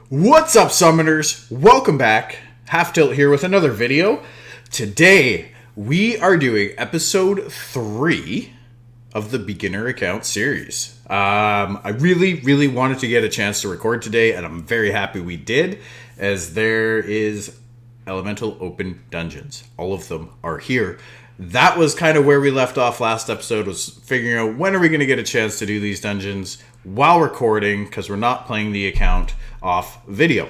What's up, summoners? Welcome back. Half Tilt here with another video. Today, we are doing episode 3 of the beginner account series. I really wanted to get a chance to record today, and I'm very happy we did, as there is Elemental Open Dungeons. All of them are here. That was kind of where we left off last episode, was figuring out when are we going to get a chance to do these dungeons while recording, because we're not playing the account off video.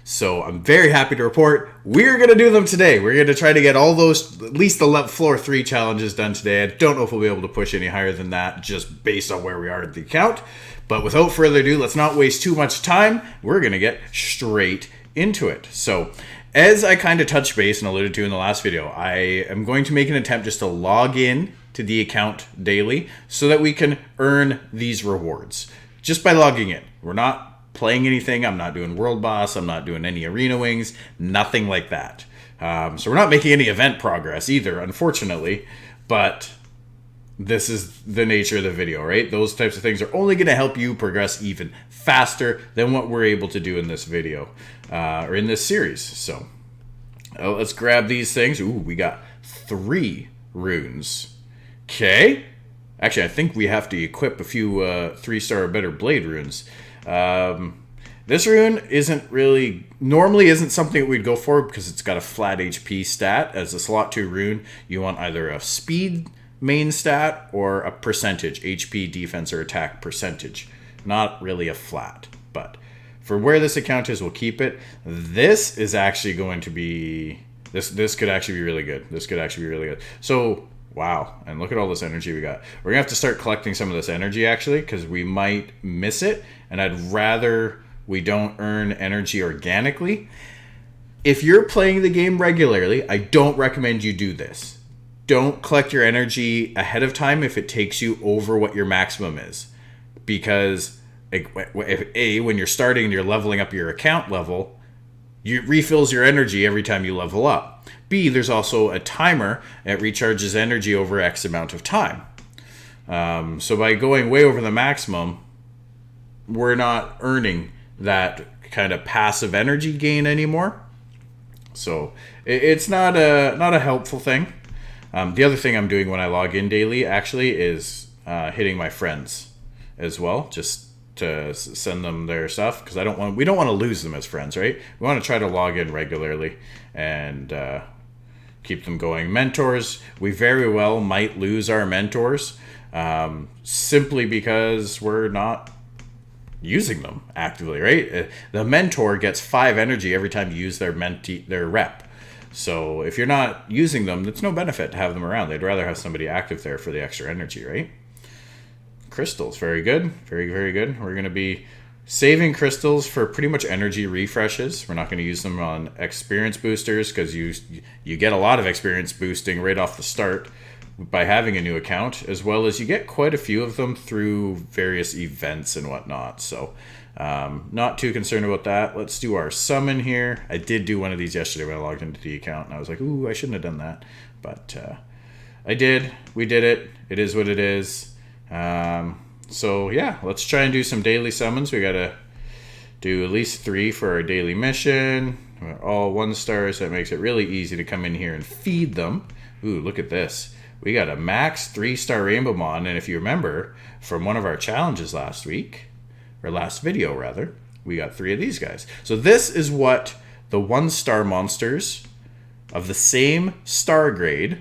So I'm very happy to report we're going to do them today. We're going to try to get all those, at least the floor 3 challenges done today. I don't know if we'll be able to push any higher than that just based on where we are at the account. But without further ado, let's not waste too much time. We're going to get straight into it. So as I kind of touched base and alluded to in the last video, I am going to make an attempt just to log in to the account daily so that we can earn these rewards just by logging in. We're not playing anything. I'm not doing World Boss. I'm not doing any Arena Wings. Nothing like that. So we're not making any event progress either, unfortunately. But this is the nature of the video, right? Those types of things are only going to help you progress even faster than what we're able to do in this video or in this series. So let's grab these things. Ooh, we got 3 runes. Okay. Actually, I think we have to equip a few 3-star or better blade runes. This rune normally isn't something that we'd go for because it's got a flat HP stat. As a slot 2 rune, you want either a speed main stat or a percentage, HP, defense, or attack percentage. Not really a flat, but for where this account is, we'll keep it. This is actually going to be, this could actually be really good. This could actually be really good. So, wow, and look at all this energy we got. We're gonna have to start collecting some of this energy actually, because we might miss it, and I'd rather we don't earn energy organically. If you're playing the game regularly, I don't recommend you do this. Don't collect your energy ahead of time if it takes you over what your maximum is. Because when you're starting and you're leveling up your account level, it refills your energy every time you level up. B, there's also a timer that recharges energy over X amount of time. So by going way over the maximum, we're not earning that kind of passive energy gain anymore. So it's not a helpful thing. The other thing I'm doing when I log in daily actually is hitting my friends as well, just to send them their stuff, because we don't want to lose them as friends, right? We want to try to log in regularly and keep them going. Mentors, we very well might lose our mentors simply because we're not using them actively, right? The mentor gets 5 energy every time you use their rep. So if you're not using them, it's no benefit to have them around. They'd rather have somebody active there for the extra energy, right? Crystals, very good. Very, very good. We're going to be saving crystals for pretty much energy refreshes. We're not going to use them on experience boosters because you get a lot of experience boosting right off the start by having a new account, as well as you get quite a few of them through various events and whatnot. So not too concerned about that. Let's do our summon here. I did do one of these yesterday when I logged into the account, and I was like, ooh, I shouldn't have done that. But I did. We did it. It is what it is. So yeah, let's try and do some daily summons. We gotta do at least 3 for our daily mission. We're all 1-stars. That makes it really easy to come in here and feed them. Ooh, look at this. We got a max 3-star Rainbow Mon, and if you remember from one of our challenges last week, or last video rather, we got 3 of these guys. So this is what the 1-star monsters of the same star grade,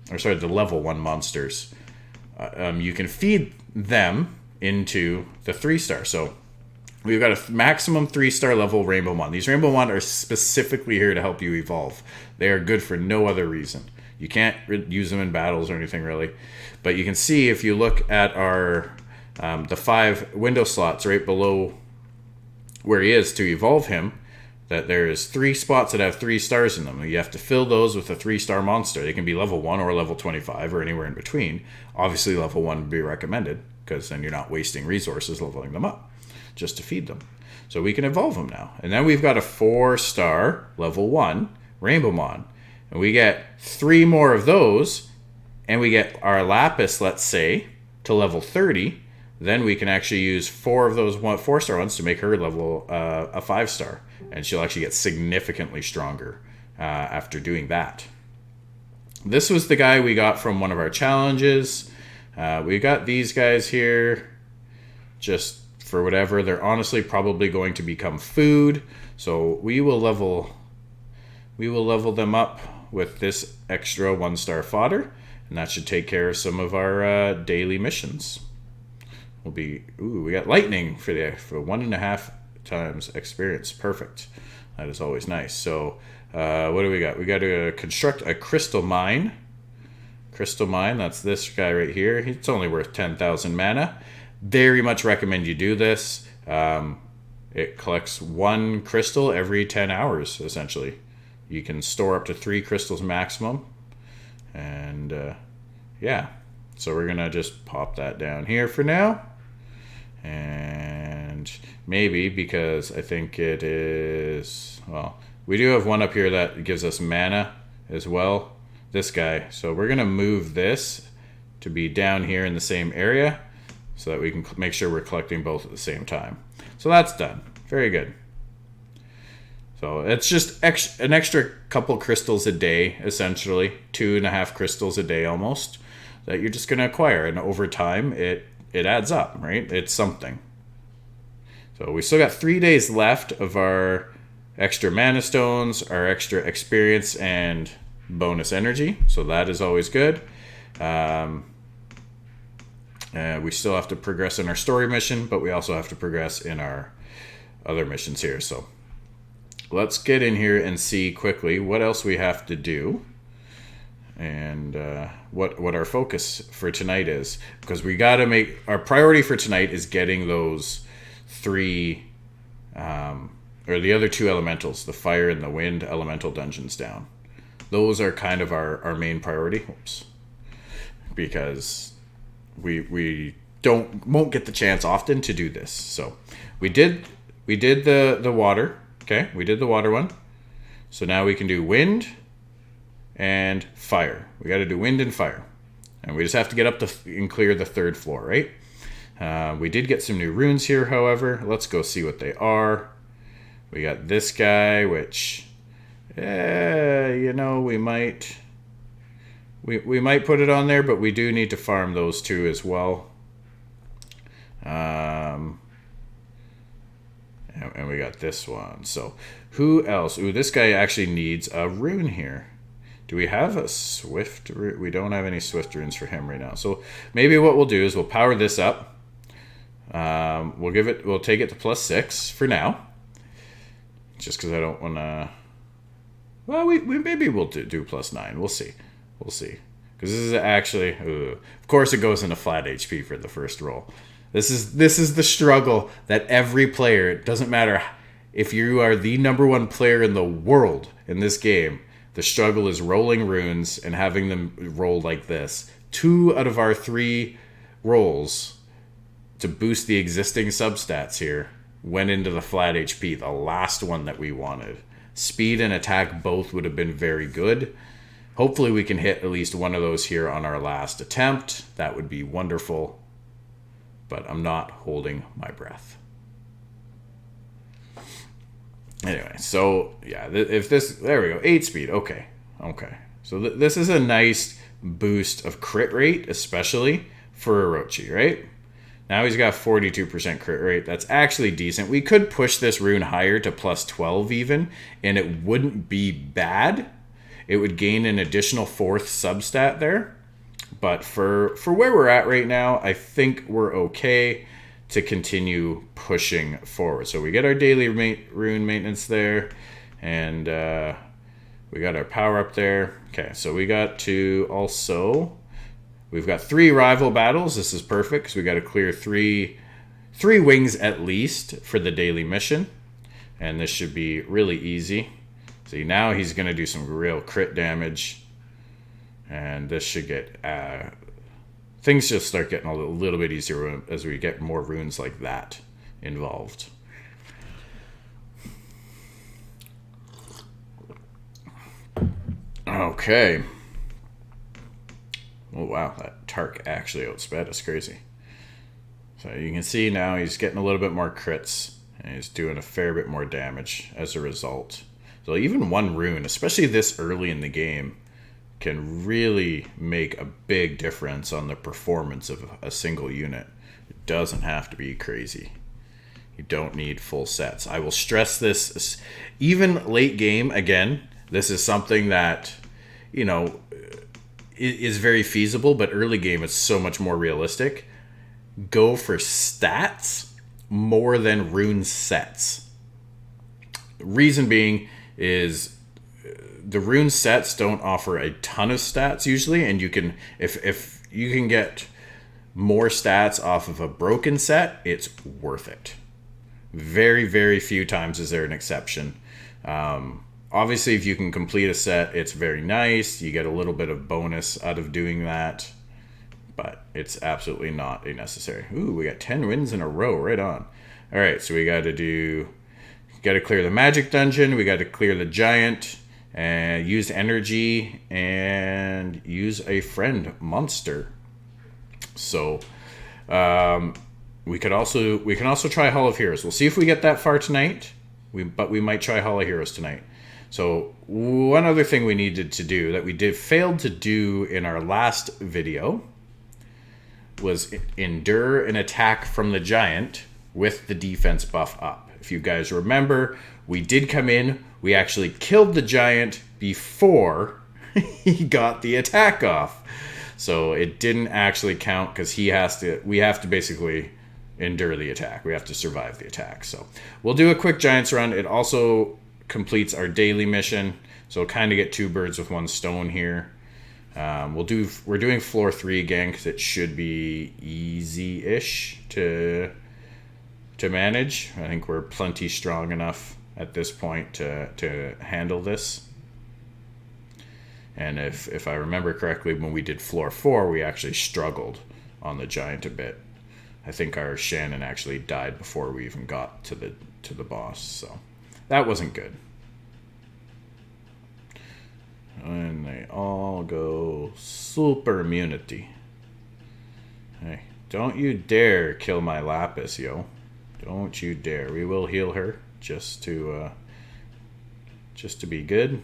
the level 1 monsters, you can feed them into the 3-star. So we've got a maximum 3-star level Rainbow Mon. These Rainbow Mon are specifically here to help you evolve. They are good for no other reason. You can't use them in battles or anything really. But you can see if you look at our the 5 window slots right below where he is to evolve him, that there is 3 spots that have 3 stars in them. You have to fill those with a 3-star monster. They can be level 1 or level 25 or anywhere in between. Obviously, level 1 would be recommended because then you're not wasting resources leveling them up just to feed them. So we can evolve them now. And then we've got a 4-star level 1 Rainbow Mon. And we get 3 more of those, and we get our Lapis, let's say, to level 30. then we can actually use 4 of those 4-star ones to make her level a 5-star. And she'll actually get significantly stronger after doing that. This was the guy we got from one of our challenges. We got these guys here just for whatever. They're honestly probably going to become food. So we will level them up with this extra 1-star fodder. And that should take care of some of our daily missions. We got lightning for 1.5 times experience. Perfect. That is always nice. So what do we got? We got to construct a crystal mine. Crystal mine, that's this guy right here. It's only worth 10,000 mana. Very much recommend you do this. It collects 1 crystal every 10 hours, essentially. You can store up to 3 crystals maximum. And yeah, so we're going to just pop that down here for now. And maybe, because I think it is, well, we do have one up here that gives us mana as well. This guy. So we're going to move this to be down here in the same area so that we can make sure we're collecting both at the same time. So that's done. Very good. So it's just an extra couple crystals a day, essentially. 2.5 crystals a day almost, that you're just going to acquire. And over time, it adds up, right? It's something. So we still got 3 days left of our extra mana stones, our extra experience, and bonus energy. So that is always good. We still have to progress in our story mission, but we also have to progress in our other missions here. So let's get in here and see quickly what else we have to do. And what our focus for tonight is, because we got to make our priority for tonight is getting those 3 or the other 2 elementals, the fire and the wind elemental dungeons down. Those are kind of our main priority. Oops. Because we won't get the chance often to do this. So we did the water. Okay, we did the water one. So now we can do wind and fire. We got to do wind and fire. And we just have to get up and clear the 3rd floor, right? We did get some new runes here, however. Let's go see what they are. We got this guy, which, you know, we might put it on there, but we do need to farm those 2 as well. And we got this one. So who else? Ooh, this guy actually needs a rune here. Do we have a swift rune? We don't have any swift runes for him right now. So maybe what we'll do is we'll power this up. We'll take it to +6 for now. Just because I don't want to. Well, maybe we'll do +9. We'll see. Because this is actually, of course, it goes into flat HP for the first roll. This is the struggle that every player. It doesn't matter if you are the #1 player in the world in this game. The struggle is rolling runes and having them roll like this. 2 out of our 3 rolls to boost the existing substats here went into the flat HP, the last one that we wanted. Speed and attack both would have been very good. Hopefully we can hit at least one of those here on our last attempt. That would be wonderful. But I'm not holding my breath. Anyway, so yeah, there we go, 8 speed. Okay. So this is a nice boost of crit rate, especially for Orochi, right? Now he's got 42% crit rate. That's actually decent. We could push this rune higher to +12 even, and it wouldn't be bad. It would gain an additional 4th substat there. But for where we're at right now, I think we're okay to continue pushing forward. So we get our daily rune maintenance there, and we got our power up there. Okay, so we got to also, we've got 3 rival battles. This is perfect because we got to clear 3 wings at least for the daily mission, and this should be really easy. See, now he's going to do some real crit damage, and this should get things just start getting a little bit easier as we get more runes like that involved. Okay. Oh wow, that Tark actually outsped us crazy. So you can see now he's getting a little bit more crits, and he's doing a fair bit more damage as a result. So even one rune, especially this early in the game, can really make a big difference on the performance of a single unit. It doesn't have to be crazy. You don't need full sets. I will stress this, even late game, again, this is something that, you know, is very feasible, but early game it's so much more realistic. Go for stats more than rune sets. The reason being is the rune sets don't offer a ton of stats usually, and you can if you can get more stats off of a broken set, it's worth it. Very, very few times is there an exception. Obviously, if you can complete a set, it's very nice. You get a little bit of bonus out of doing that, but it's absolutely not a necessary. Ooh, we got 10 wins in a row. Right on. All right, so we got to clear the magic dungeon. We got to clear the giant and use energy and use a friend monster. So we can also try Hall of Heroes. We'll see if we get that far tonight. But we might try Hall of Heroes tonight. So one other thing we needed to do that we failed to do in our last video was endure an attack from the giant with the defense buff up. If you guys remember, we did come in, we actually killed the giant before he got the attack off. So it didn't actually count because we have to basically endure the attack. We have to survive the attack. So we'll do a quick giants run. It also completes our daily mission. So we'll kind of get two birds with one stone here. We're doing floor 3 again because it should be easy-ish to manage. I think we're plenty strong enough at this point to handle this. And if I remember correctly, when we did floor 4, we actually struggled on the giant a bit. I think our Shannon actually died before we even got to the boss, so that wasn't good. And they all go super immunity. Hey, don't you dare kill my Lapis, yo. Don't you dare. We will heal her just to be good.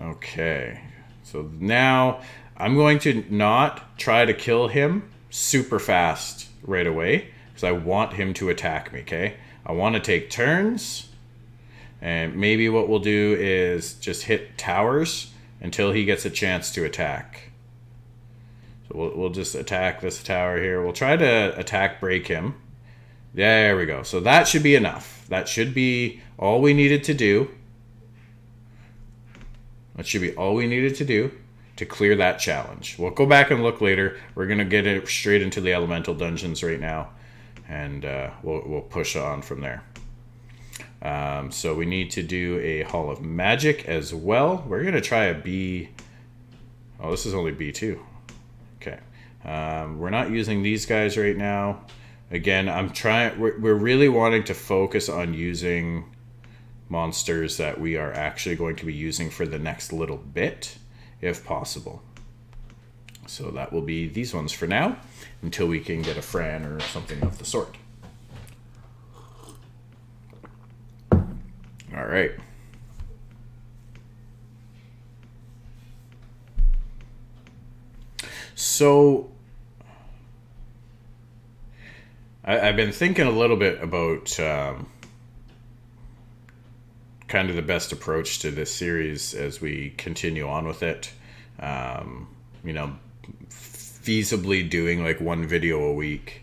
Okay, so now I'm going to not try to kill him super fast right away because I want him to attack me, okay? I want to take turns, and maybe what we'll do is just hit towers until he gets a chance to attack. So we'll just attack this tower here. We'll try to attack break him. There we go. So that should be enough. That should be all we needed to do. That should be all we needed to do to clear that challenge. We'll go back and look later. We're going to get it straight into the elemental dungeons right now, and we'll push on from there. So we need to do a Hall of Magic as well. We're going to try a B. Oh, this is only B2. Okay. We're not using these guys right now. Again, we're really wanting to focus on using monsters that we are actually going to be using for the next little bit, if possible. So that will be these ones for now, until we can get a Fran or something of the sort. All right. So I've been thinking a little bit about kind of the best approach to this series as we continue on with it. Feasibly doing like one video a week.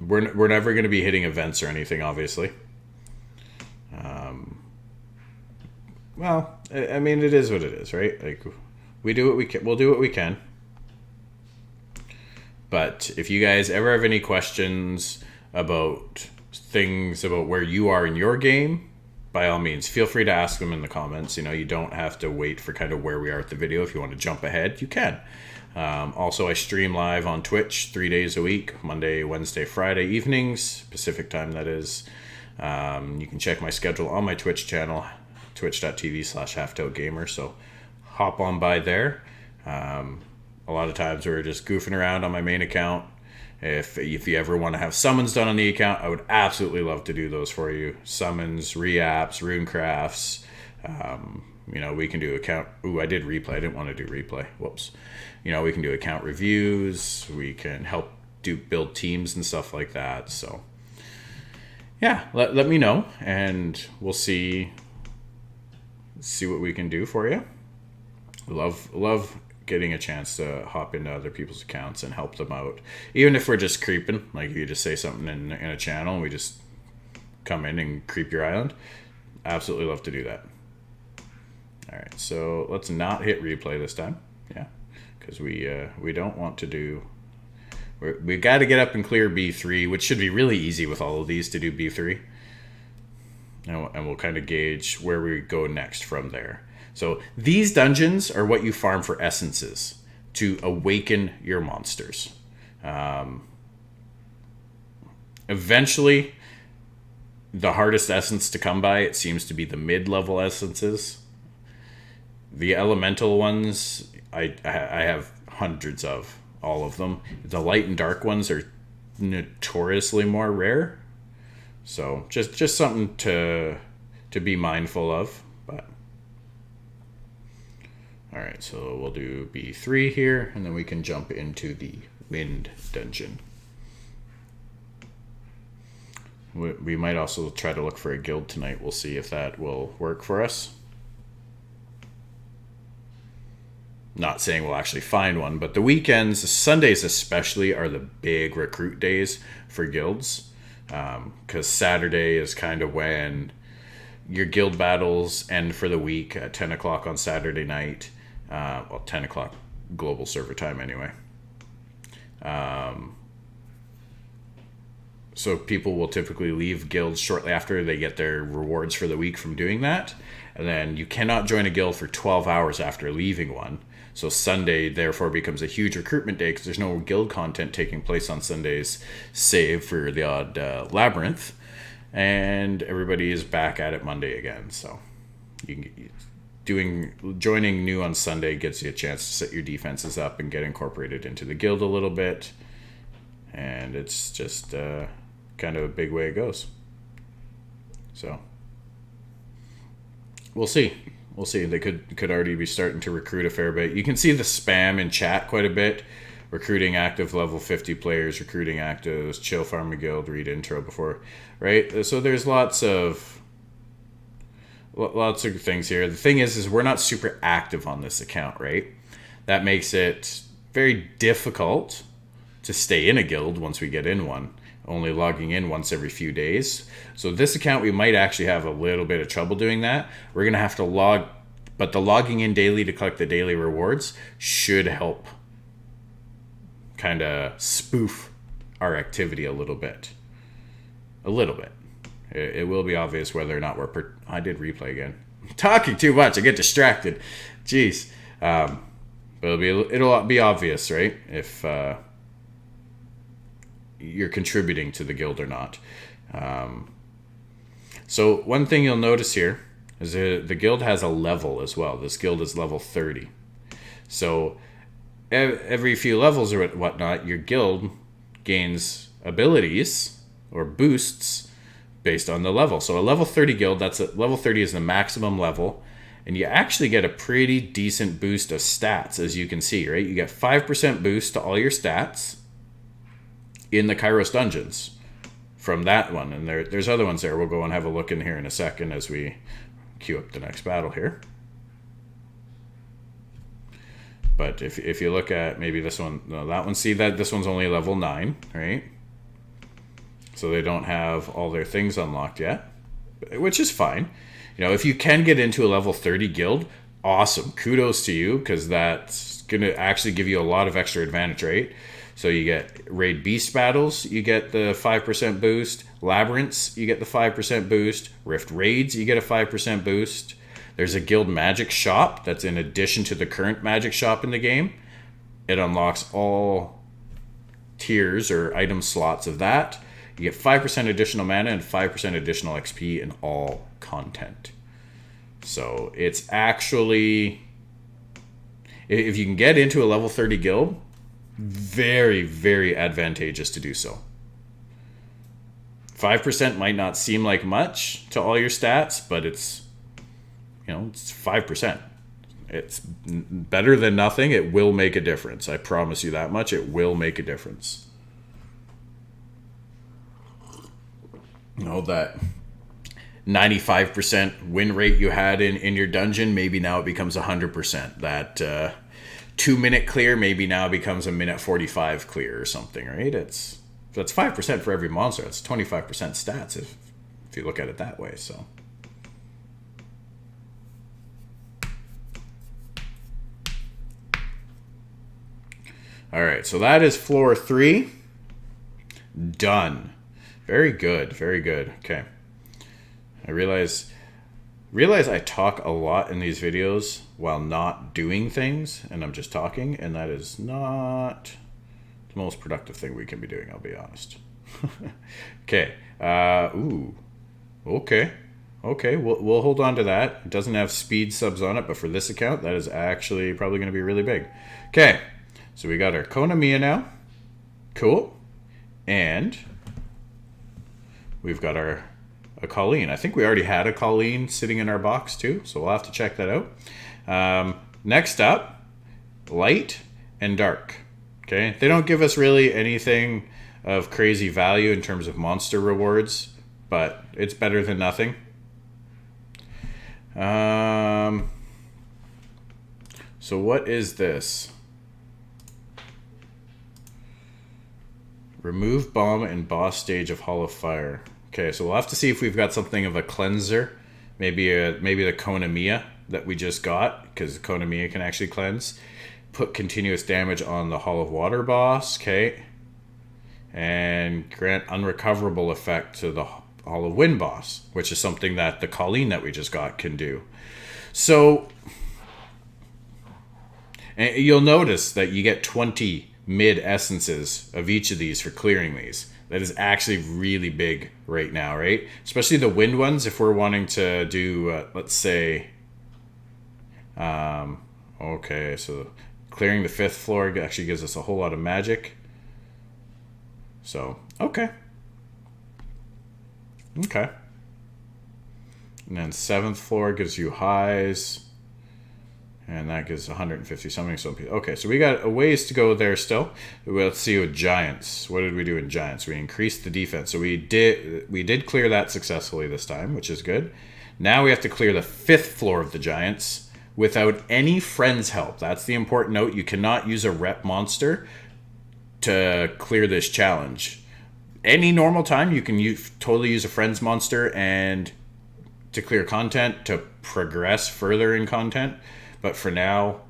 We're never going to be hitting events or anything, obviously. Well, I mean, it is what it is, right? Like, we do what we can. We'll do what we can. But if you guys ever have any questions about things about where you are in your game, by all means, feel free to ask them in the comments. You don't have to wait for kind of where we are at the video. If you want to jump ahead, you can. Also, I stream live on Twitch 3 days a week, Monday, Wednesday, Friday evenings, Pacific time, that is. You can check my schedule on my Twitch channel, twitch.tv/halftoutgamer. So hop on by there. A lot of times we're just goofing around on my main account. If you ever want to have summons done on the account, I would absolutely love to do those for you. Summons, reapps, rune crafts. We can do account. Ooh, I did replay. I didn't want to do replay. Whoops. We can do account reviews. We can help build teams and stuff like that. So yeah, let me know, and we'll see what we can do for you. Love getting a chance to hop into other people's accounts and help them out, even if we're just creeping. Like, you just say something in a channel and we just come in and creep your island. Absolutely love to do that. All right, so let's not hit replay this time. Yeah, because we don't want to do. We got to get up and clear B3, which should be really easy with all of these to do B3. And we'll kind of gauge where we go next from there. So these dungeons are what you farm for essences to awaken your monsters. Eventually, the hardest essence to come by, it seems to be the mid-level essences. The elemental ones, I have hundreds of. All of them. The light and dark ones are notoriously more rare. So just something to be mindful of. But all right, so we'll do B3 here, and then we can jump into the wind dungeon. We might also try to look for a guild tonight. We'll see if that will work for us. Not saying we'll actually find one, but the weekends, Sundays especially, are the big recruit days for guilds. Because Saturday is kind of when your guild battles end for the week at 10 o'clock on Saturday night. 10 o'clock global server time anyway. So people will typically leave guilds shortly after they get their rewards for the week from doing that. And then you cannot join a guild for 12 hours after leaving one. So Sunday, therefore, becomes a huge recruitment day because there's no guild content taking place on Sundays, save for the odd labyrinth. And everybody is back at it Monday again. So joining new on Sunday gets you a chance to set your defenses up and get incorporated into the guild a little bit. And it's just kind of a big way it goes. So we'll see. We'll see. They could already be starting to recruit a fair bit. You can see the spam in chat quite a bit. Recruiting active level 50 players, recruiting actives, chill farm a guild, read intro before, right? So there's lots of things here. The thing is we're not super active on this account, right? That makes it very difficult to stay in a guild once we get in one. Only logging in once every few days. So this account, we might actually have a little bit of trouble doing that. We're going to have to log, but the logging in daily to collect the daily rewards should help kind of spoof our activity a little bit. A little bit. It will be obvious whether or not I did replay again. I'm talking too much. I get distracted. Jeez. But it'll be obvious, right? If you're contributing to the guild or not. So one thing you'll notice here is the guild has a level as well. This guild is level 30. So every few levels or whatnot, your guild gains abilities or boosts based on the level. So a level 30 guild, level 30 is the maximum level, and you actually get a pretty decent boost of stats, as you can see, right? You get 5% boost to all your stats in the Kairos dungeons from that one, and there's other ones there. We'll go and have a look in here in a second as we queue up the next battle here. But if you look at maybe this one, no, that one, see that this one's only level 9, right? So they don't have all their things unlocked yet, which is fine. If you can get into a level 30 guild, awesome. Kudos to you, because that's going to actually give you a lot of extra advantage, right? So you get raid beast battles, you get the 5% boost. Labyrinths, you get the 5% boost. Rift raids, you get a 5% boost. There's a guild magic shop that's in addition to the current magic shop in the game. It unlocks all tiers or item slots of that. You get 5% additional mana and 5% additional XP in all content. So it's actually If you can get into a level 30 guild, very, very advantageous to do so. 5% might not seem like much to all your stats, but it's 5%. It's better than nothing. It will make a difference. I promise you that much. It will make a difference. That 95% win rate you had in your dungeon, maybe now it becomes 100%. That 2-minute clear maybe now becomes a minute 45 clear or something, right? That's 5% for every monster. That's 25% stats if you look at it that way. So all right, so that is floor 3 done. Very good, very good. Okay, I realize I talk a lot in these videos while not doing things, and I'm just talking, and that is not the most productive thing we can be doing, I'll be honest. Okay. Okay, we'll hold on to that. It doesn't have speed subs on it, but for this account, that is actually probably going to be really big. Okay, so we got our Kona Mia now. Cool. And we've got a Colleen. I think we already had a Colleen sitting in our box too, so we'll have to check that out. Next up, light and dark. Okay, they don't give us really anything of crazy value in terms of monster rewards, but it's better than nothing. So what is this? Remove bomb and boss stage of Hall of Fire. Okay, so we'll have to see if we've got something of a cleanser. Maybe the Kona Mia that we just got, because Kona Mia can actually cleanse. Put continuous damage on the Hall of Water boss, okay. And grant unrecoverable effect to the Hall of Wind boss, which is something that the Colleen that we just got can do. So, and you'll notice that you get 20 mid essences of each of these for clearing these. That is actually really big right now, right? Especially the wind ones. If we're wanting to do, let's say, okay, so clearing the 5th floor actually gives us a whole lot of magic. So, okay. Okay. And then 7th floor gives you highs. And that gives 150 something. Okay, so we got a ways to go there still. Let's see with Giants. What did we do in Giants? We increased the defense. So we did clear that successfully this time, which is good. Now we have to clear the 5th floor of the Giants without any friends' help. That's the important note. You cannot use a rep monster to clear this challenge. Any normal time, you can totally use a friends monster and to clear content, to progress further in content. But for now,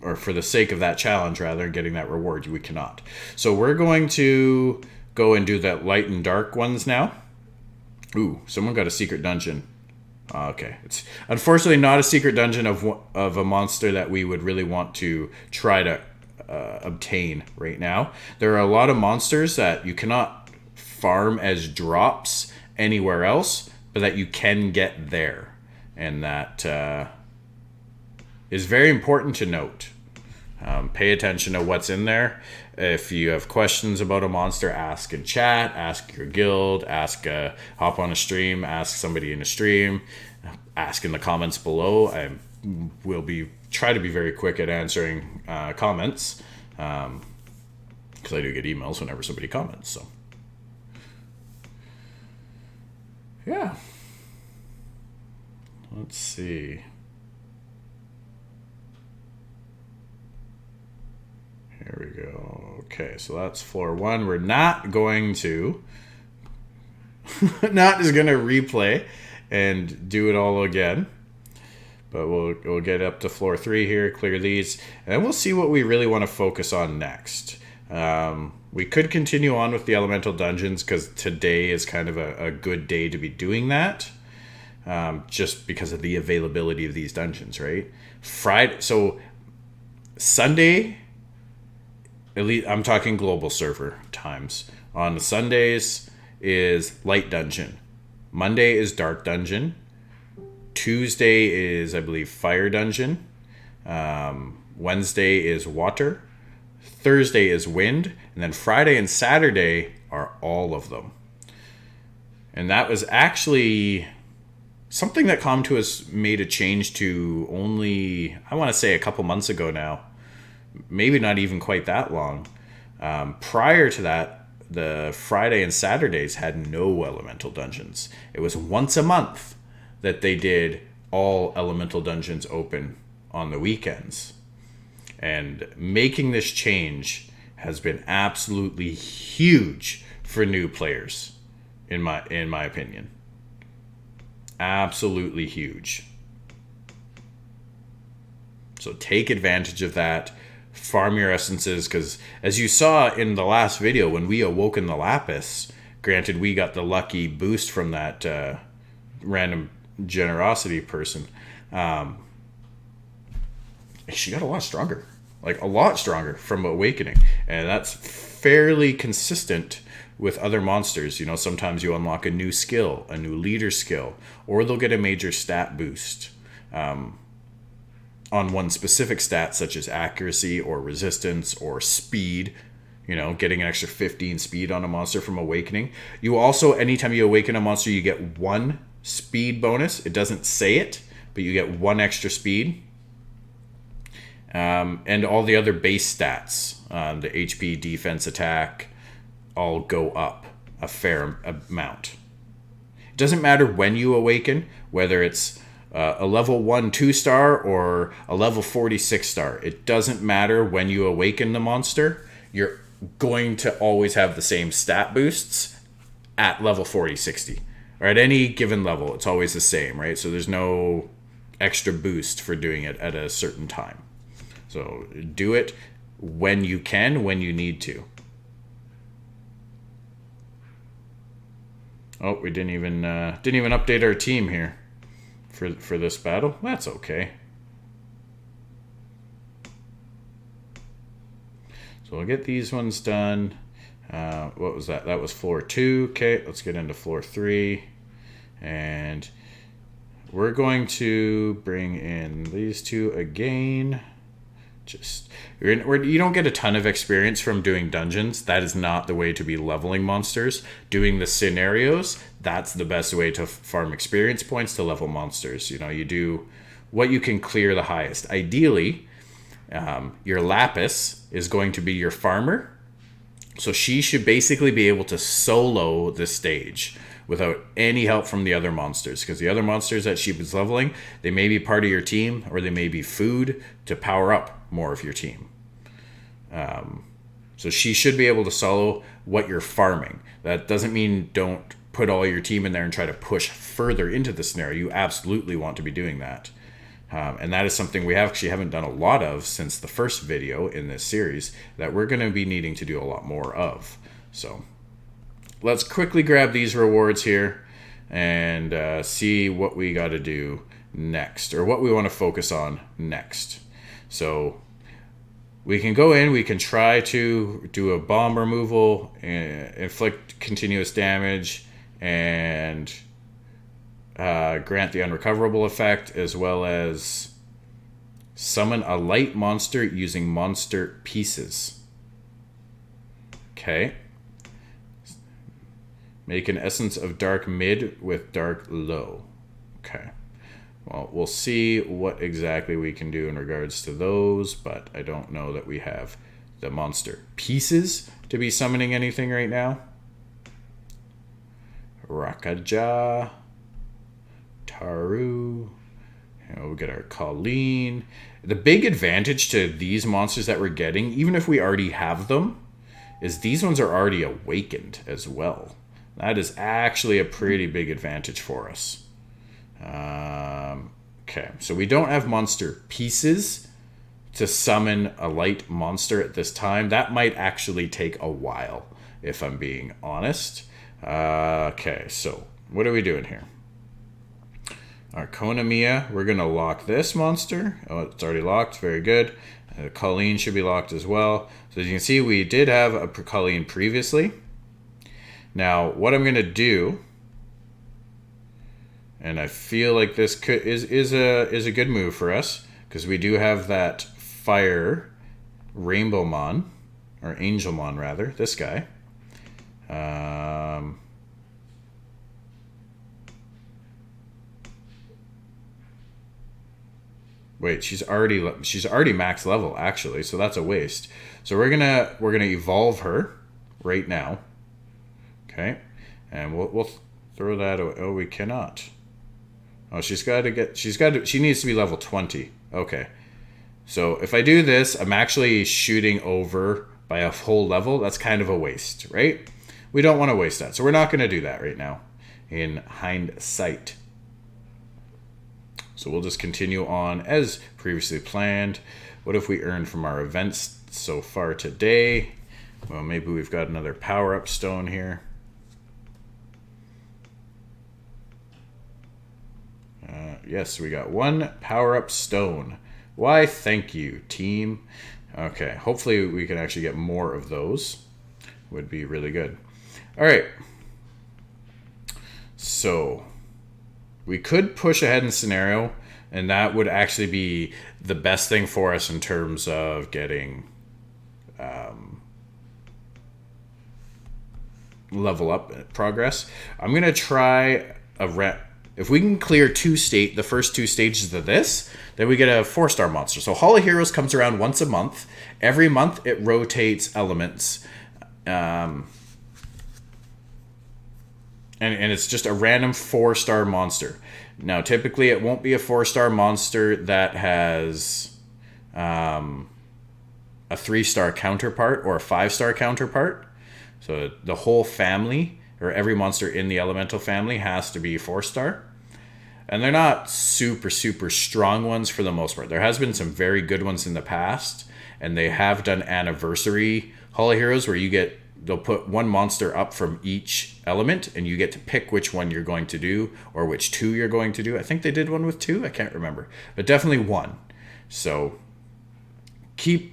or for the sake of that challenge, rather, getting that reward, we cannot. So we're going to go and do that light and dark ones now. Ooh, someone got a secret dungeon. Okay, it's unfortunately not a secret dungeon of a monster that we would really want to try to obtain right now. There are a lot of monsters that you cannot farm as drops anywhere else, but that you can get there. And that is very important to note. Pay attention to what's in there. If you have questions about a monster, ask in chat, ask your guild, hop on a stream, ask somebody in a stream, ask in the comments below. I will try to be very quick at answering comments, because I do get emails whenever somebody comments. So, yeah. Let's see. Here we go. Okay, so that's floor 1. We're not going to not just gonna replay and do it all again. But we'll get up to floor 3 here, clear these, and then we'll see what we really want to focus on next. We could continue on with the elemental dungeons, because today is kind of a good day to be doing that. Just because of the availability of these dungeons, right? So Sunday, at least I'm talking global server times. On Sundays is light dungeon. Monday is dark dungeon. Tuesday is, I believe, Fire Dungeon. Wednesday is Water. Thursday is Wind. And then Friday and Saturday are all of them. And that was actually something that Comtuous made a change to only, I want to say, a couple months ago now. Maybe not even quite that long. Prior to that, the Friday and Saturdays had no elemental dungeons. It was once a month that they did all elemental dungeons open on the weekends. And making this change has been absolutely huge for new players, in my opinion. Absolutely huge. So take advantage of that. Farm your essences, because as you saw in the last video, when we awoken the Lapis, granted we got the lucky boost from that random generosity person, she got a lot stronger. Like, a lot stronger from awakening. And that's fairly consistent with other monsters. You know, sometimes you unlock a new skill, a new leader skill, or they'll get a major stat boost on one specific stat, such as accuracy or resistance or speed. You know, getting an extra 15 speed on a monster from awakening. You also, anytime you awaken a monster, you get 1 speed bonus. It doesn't say it, but you get 1 extra speed. And all the other base stats, the HP, defense, attack, all go up a fair amount. It doesn't matter when you awaken, whether it's a level 1 2-star or a level 46 star. It doesn't matter when you awaken the monster. You're going to always have the same stat boosts at level 40, 60. Or at any given level, it's always the same, right? So there's no extra boost for doing it at a certain time. So do it when you can, when you need to. Oh, we didn't even update our team here for this battle. That's okay. So we'll get these ones done. What was that? That was floor 2. Okay, let's get into floor 3. And we're going to bring in these two again. You don't get a ton of experience from doing dungeons. That is not the way to be leveling monsters. Doing the scenarios, that's the best way to farm experience points to level monsters. You know, you do what you can clear the highest. Ideally, your Lapis is going to be your farmer. So she should basically be able to solo the stage without any help from the other monsters, because the other monsters that she was leveling, they may be part of your team, or they may be food to power up more of your team. So she should be able to solo what you're farming. That doesn't mean don't put all your team in there and try to push further into the scenario. You absolutely want to be doing that. And that is something we actually haven't done a lot of since the first video in this series, that we're going to be needing to do a lot more of. So let's quickly grab these rewards here and see what we got to do next, or what we want to focus on next. So we can go in, we can try to do a bomb removal, inflict continuous damage, and grant the unrecoverable effect, as well as summon a light monster using monster pieces. Okay. Make an essence of dark mid with dark low. Okay. Well, we'll see what exactly we can do in regards to those, but I don't know that we have the monster pieces to be summoning anything right now. Rakaja, Taru, we'll get our Colleen. The big advantage to these monsters that we're getting, even if we already have them, is these ones are already awakened as well. That is actually a pretty big advantage for us. Okay, so we don't have monster pieces to summon a light monster at this time. That might actually take a while, if I'm being honest. Okay, so what are we doing here? Arconomia, we're going to lock this monster. Oh, it's already locked. Very good. Colleen should be locked as well. So as you can see, we did have a Colleen previously. Now, what I'm going to do And I feel like this is a good move for us because we do have that fire Rainbowmon, or Angelmon rather, this guy. Wait, she's already max level actually, so that's a waste. So we're gonna evolve her right now. Okay, and we'll throw that away. Oh, we cannot. Oh, she needs to be level 20. Okay. So if I do this, I'm actually shooting over by a whole level. That's kind of a waste, right? We don't want to waste that. So we're not going to do that right now in hindsight. So we'll just continue on as previously planned. What have we earned from our events so far today? Well, maybe we've got another power-up stone here. Yes, we got one power-up stone. Why, thank you, team. Okay, hopefully we can actually get more of those. Would be really good. All right. So we could push ahead in scenario, and that would actually be the best thing for us in terms of getting level up progress. I'm going to try if we can clear the first two stages of this, then we get a 4-star monster. So Hall of Heroes comes around once a month. Every month it rotates elements. And it's just a random 4-star monster. Now, typically it won't be a 4-star monster that has a 3-star counterpart or a 5-star counterpart. So the whole family, or every monster in the elemental family, has to be 4-star. And they're not super, super strong ones for the most part. There has been some very good ones in the past, and they have done anniversary Hall of Heroes where they'll put one monster up from each element, and you get to pick which one you're going to do, or which 2 you're going to do. I think they did one with 2, I can't remember. But definitely 1. So okay,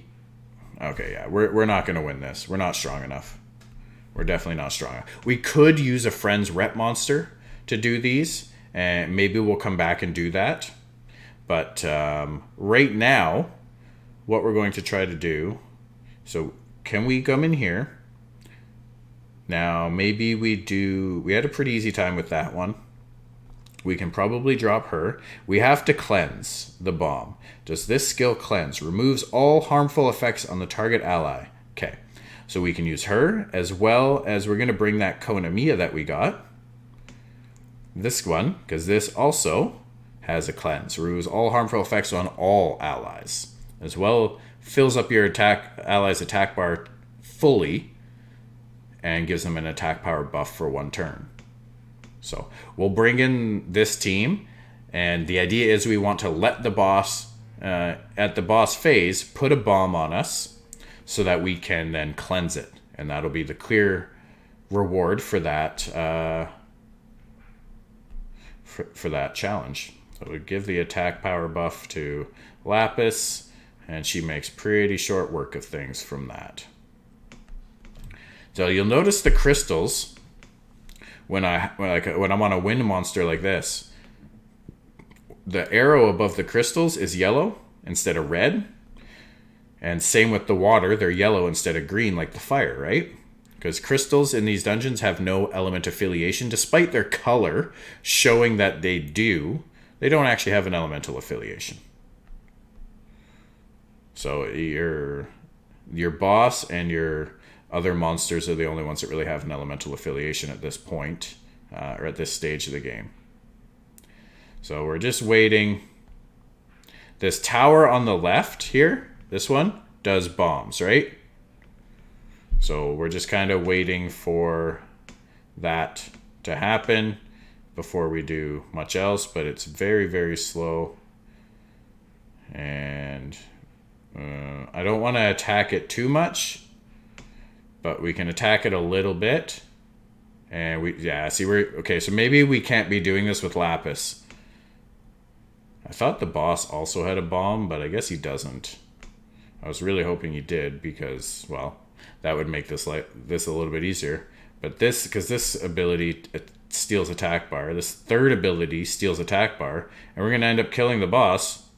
yeah, we're not going to win this. We're not strong enough. We're definitely not strong enough. We could use a friend's rep monster to do these, and maybe we'll come back and do that. But right now, what we're going to try to do, so can we come in here? Now, maybe we had a pretty easy time with that one. We can probably drop her. We have to cleanse the bomb. Does this skill cleanse? Removes all harmful effects on the target ally. Okay, so we can use her, as well as we're going to bring that Konamiya that we got. This one, because this also has a cleanse. Removes all harmful effects on all allies. As well, fills up your allies' attack bar fully, and gives them an attack power buff for 1 turn. So we'll bring in this team, and the idea is we want to let the boss, at the boss phase, put a bomb on us so that we can then cleanse it. And that'll be the clear reward for that for that challenge. So we'll give the attack power buff to Lapis, and she makes pretty short work of things from that. So you'll notice the crystals when I'm on a wind monster like this. The arrow above the crystals is yellow instead of red. And same with the water, they're yellow instead of green like the fire, right? Because crystals in these dungeons have no element affiliation, despite their color showing that they do. They don't actually have an elemental affiliation. So your boss and your other monsters are the only ones that really have an elemental affiliation at this point, or at this stage of the game. So we're just waiting. This tower on the left here, this one, does bombs, right? So we're just kind of waiting for that to happen before we do much else, but it's very, very slow. And I don't want to attack it too much, but we can attack it a little bit. And okay, so maybe we can't be doing this with Lapis. I thought the boss also had a bomb, but I guess he doesn't. I was really hoping he did because, well, that would make this a little bit easier. But this, because this ability steals attack bar, this third ability steals attack bar, and we're going to end up killing the boss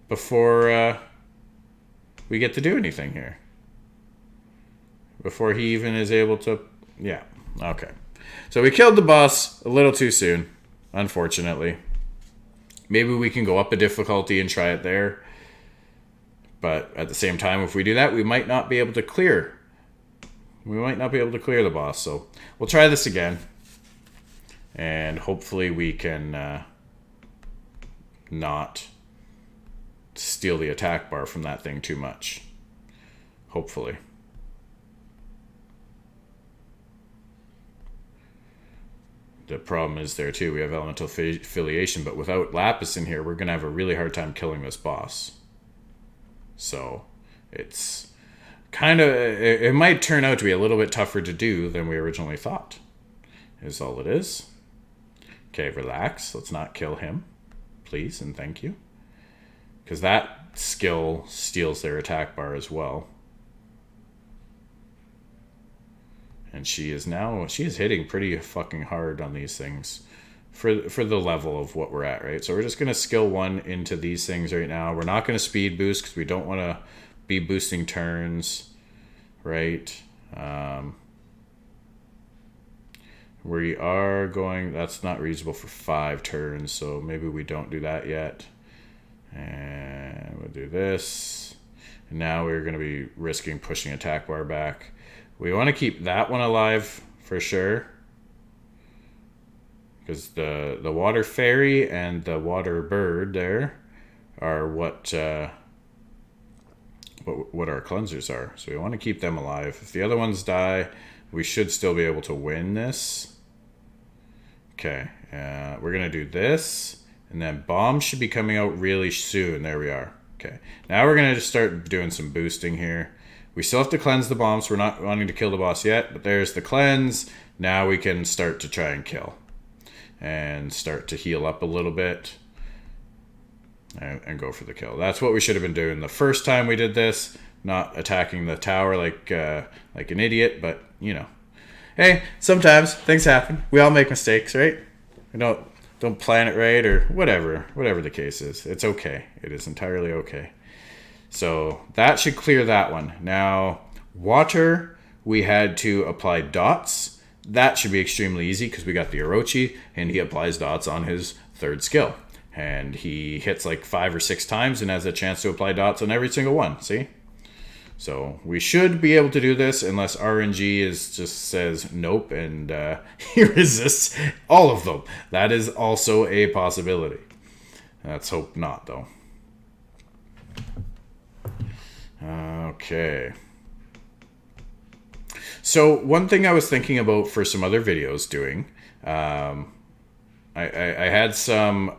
before we get to do anything here. Before he even is able to... Yeah, okay. So we killed the boss a little too soon, unfortunately. Maybe we can go up a difficulty and try it there. But at the same time, if we do that, we might not be able to clear. We might not be able to clear the boss. So we'll try this again. And hopefully we can not steal the attack bar from that thing too much. Hopefully. The problem is there too, we have elemental affiliation, but without Lapis in here, we're going to have a really hard time killing this boss. So it's kind of, it might turn out to be a little bit tougher to do than we originally thought, is all it is. Okay, relax. Let's not kill him, please, and thank you. Because that skill steals their attack bar as well. And she is hitting pretty fucking hard on these things for the level of what we're at, right? So we're just going to skill 1 into these things right now. We're not going to speed boost because we don't want to be boosting turns, right? We are going... That's not reasonable for 5 turns, so maybe we don't do that yet. And we'll do this. And now we're going to be risking pushing attack bar back. We want to keep that one alive for sure. Because the water fairy and the water bird there are what our cleansers are. So we want to keep them alive. If the other ones die, we should still be able to win this. Okay, we're going to do this. And then bombs should be coming out really soon. There we are. Okay, now we're going to just start doing some boosting here. We still have to cleanse the bombs. We're not wanting to kill the boss yet, but there's the cleanse. Now we can start to try and kill. And start to heal up a little bit. And go for the kill. That's what we should have been doing the first time we did this. Not attacking the tower like an idiot, but, you know. Hey, sometimes things happen. We all make mistakes, right? We don't plan it right or whatever the case is. It's okay. It is entirely okay. So that should clear that one. Now, water, we had to apply dots. That should be extremely easy because we got the Orochi, and he applies dots on his third skill. And he hits like 5 or 6 times and has a chance to apply dots on every single one. See? So we should be able to do this unless RNG just says nope and he resists all of them. That is also a possibility. Let's hope not, though. Okay. So one thing I was thinking about for some other videos doing, I had some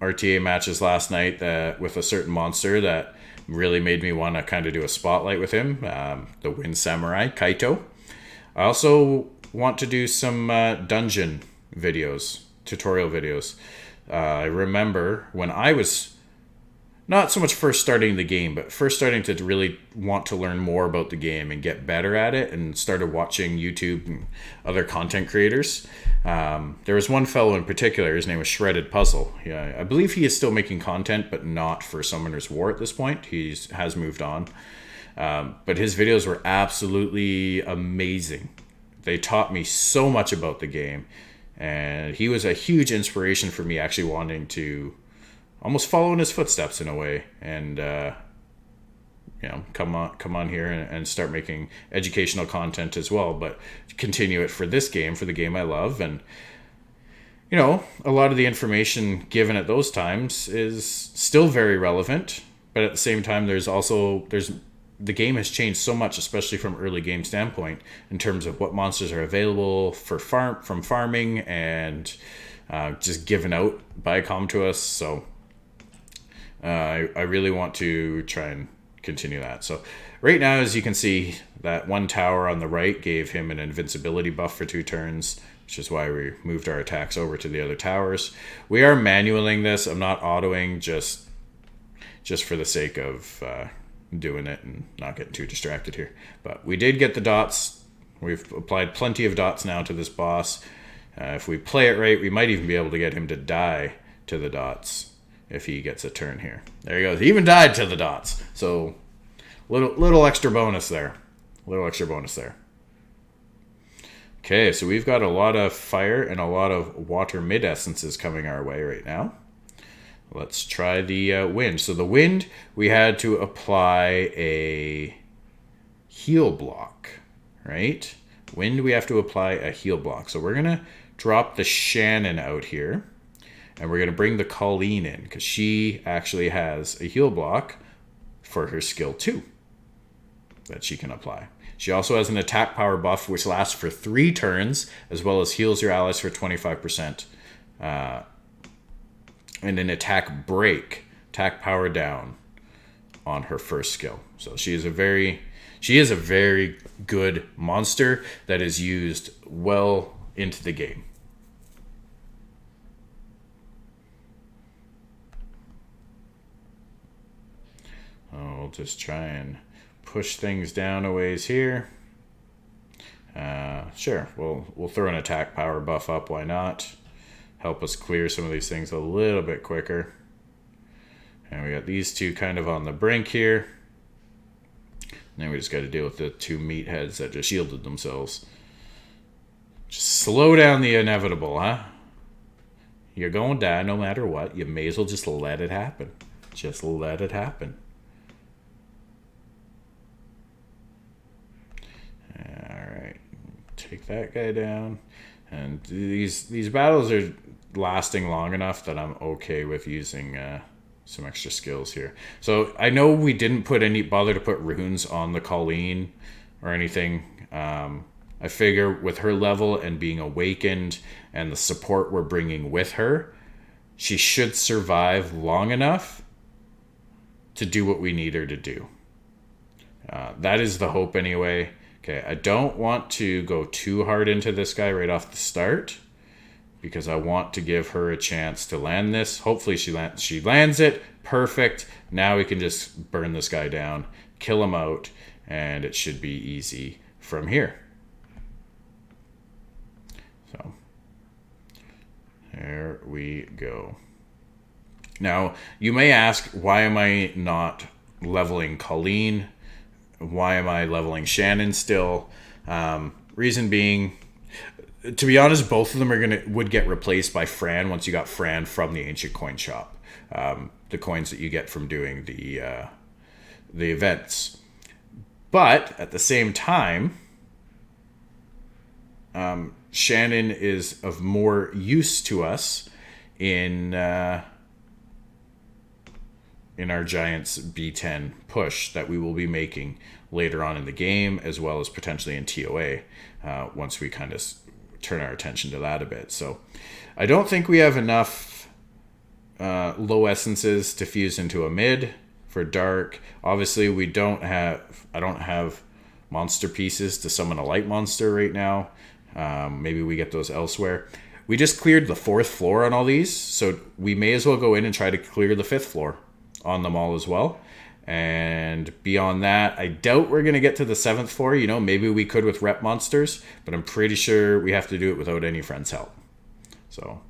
RTA matches last night with a certain monster that really made me want to kind of do a spotlight with him, the Wind Samurai, Kaito. I also want to do some dungeon videos, tutorial videos. I remember when I was not so much first starting the game, but first starting to really want to learn more about the game and get better at it, and started watching YouTube and other content creators. There was one fellow in particular, his name was Shredded Puzzle. Yeah, I believe he is still making content, but not for Summoner's War at this point. He has moved on. But his videos were absolutely amazing. They taught me so much about the game, and he was a huge inspiration for me actually wanting to almost follow in his footsteps in a way, and come on here and start making educational content as well, but continue it for this game, for the game I love. And a lot of the information given at those times is still very relevant, but at the same time the game has changed so much, especially from early game standpoint, in terms of what monsters are available from farming and just given out by Com to us. So I really want to try and continue that. So right now, as you can see, that one tower on the right gave him an invincibility buff for 2 turns, which is why we moved our attacks over to the other towers. We are manualing this. I'm not autoing just for the sake of doing it and not getting too distracted here. But we did get the dots We've applied plenty of dots now to this boss. If we play it right, we might even be able to get him to die to the dots if he gets a turn here. There he goes. He even died to the dots. So little extra bonus there. Little extra bonus there. Okay, so we've got a lot of fire and a lot of water mid essences coming our way right now. Let's try the wind. So the wind, we had to apply a heal block, right? Wind, we have to apply a heal block. So we're going to drop the Shannon out here, and we're going to bring the Colleen in, because she actually has a heal block for her skill 2 that she can apply. She also has an attack power buff, which lasts for 3 turns, as well as heals your allies for 25%. And an attack break, attack power down on her first skill. So she is a very good monster that is used well into the game. We'll just try and push things down a ways here. Sure, we'll throw an attack power buff up. Why not? Help us clear some of these things a little bit quicker. And we got these two kind of on the brink here. And then we just got to deal with the 2 meatheads that just shielded themselves. Just slow down the inevitable, huh? You're going to die no matter what. You may as well just let it happen. Just let it happen. Alright. Take that guy down. And these battles are lasting long enough that I'm okay with using some extra skills here. So I know we didn't bother to put runes on the Colleen or anything. I figure with her level and being awakened and the support we're bringing with her, she should survive long enough to do what we need her to do. That is the hope anyway. Okay, I don't want to go too hard into this guy right off the start, because I want to give her a chance to land this. Hopefully she lands it. Perfect. Now we can just burn this guy down, kill him out, and it should be easy from here. So there we go. Now, you may ask, why am I not leveling Colleen? Why am I leveling Shannon still? Reason being, to be honest, both of them would get replaced by Fran once you got Fran from the Ancient Coin Shop. The coins that you get from doing the events. But at the same time, Shannon is of more use to us in our Giants B10 push that we will be making later on in the game, as well as potentially in TOA once we kind of turn our attention to that a bit. So I don't think we have enough low essences to fuse into a mid for dark. Obviously, I don't have monster pieces to summon a light monster right now. Maybe we get those elsewhere. We just cleared the 4th floor on all these, so we may as well go in and try to clear the 5th floor on them all as well. And beyond that, I doubt we're going to get to the 7th floor. You know, maybe we could with rep monsters, but I'm pretty sure we have to do it without any friends' help. So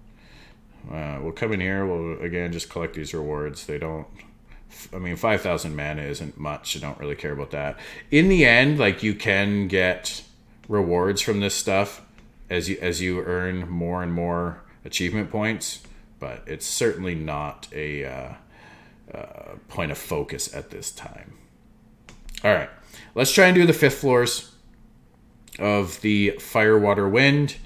we'll come in here. We'll, again, just collect these rewards. 5,000 mana isn't much. I don't really care about that. In the end, like, you can get rewards from this stuff as you earn more and more achievement points, but it's certainly not a point of focus at this time. All right, let's try and do the 5th floors of the Fire, Water, Wind.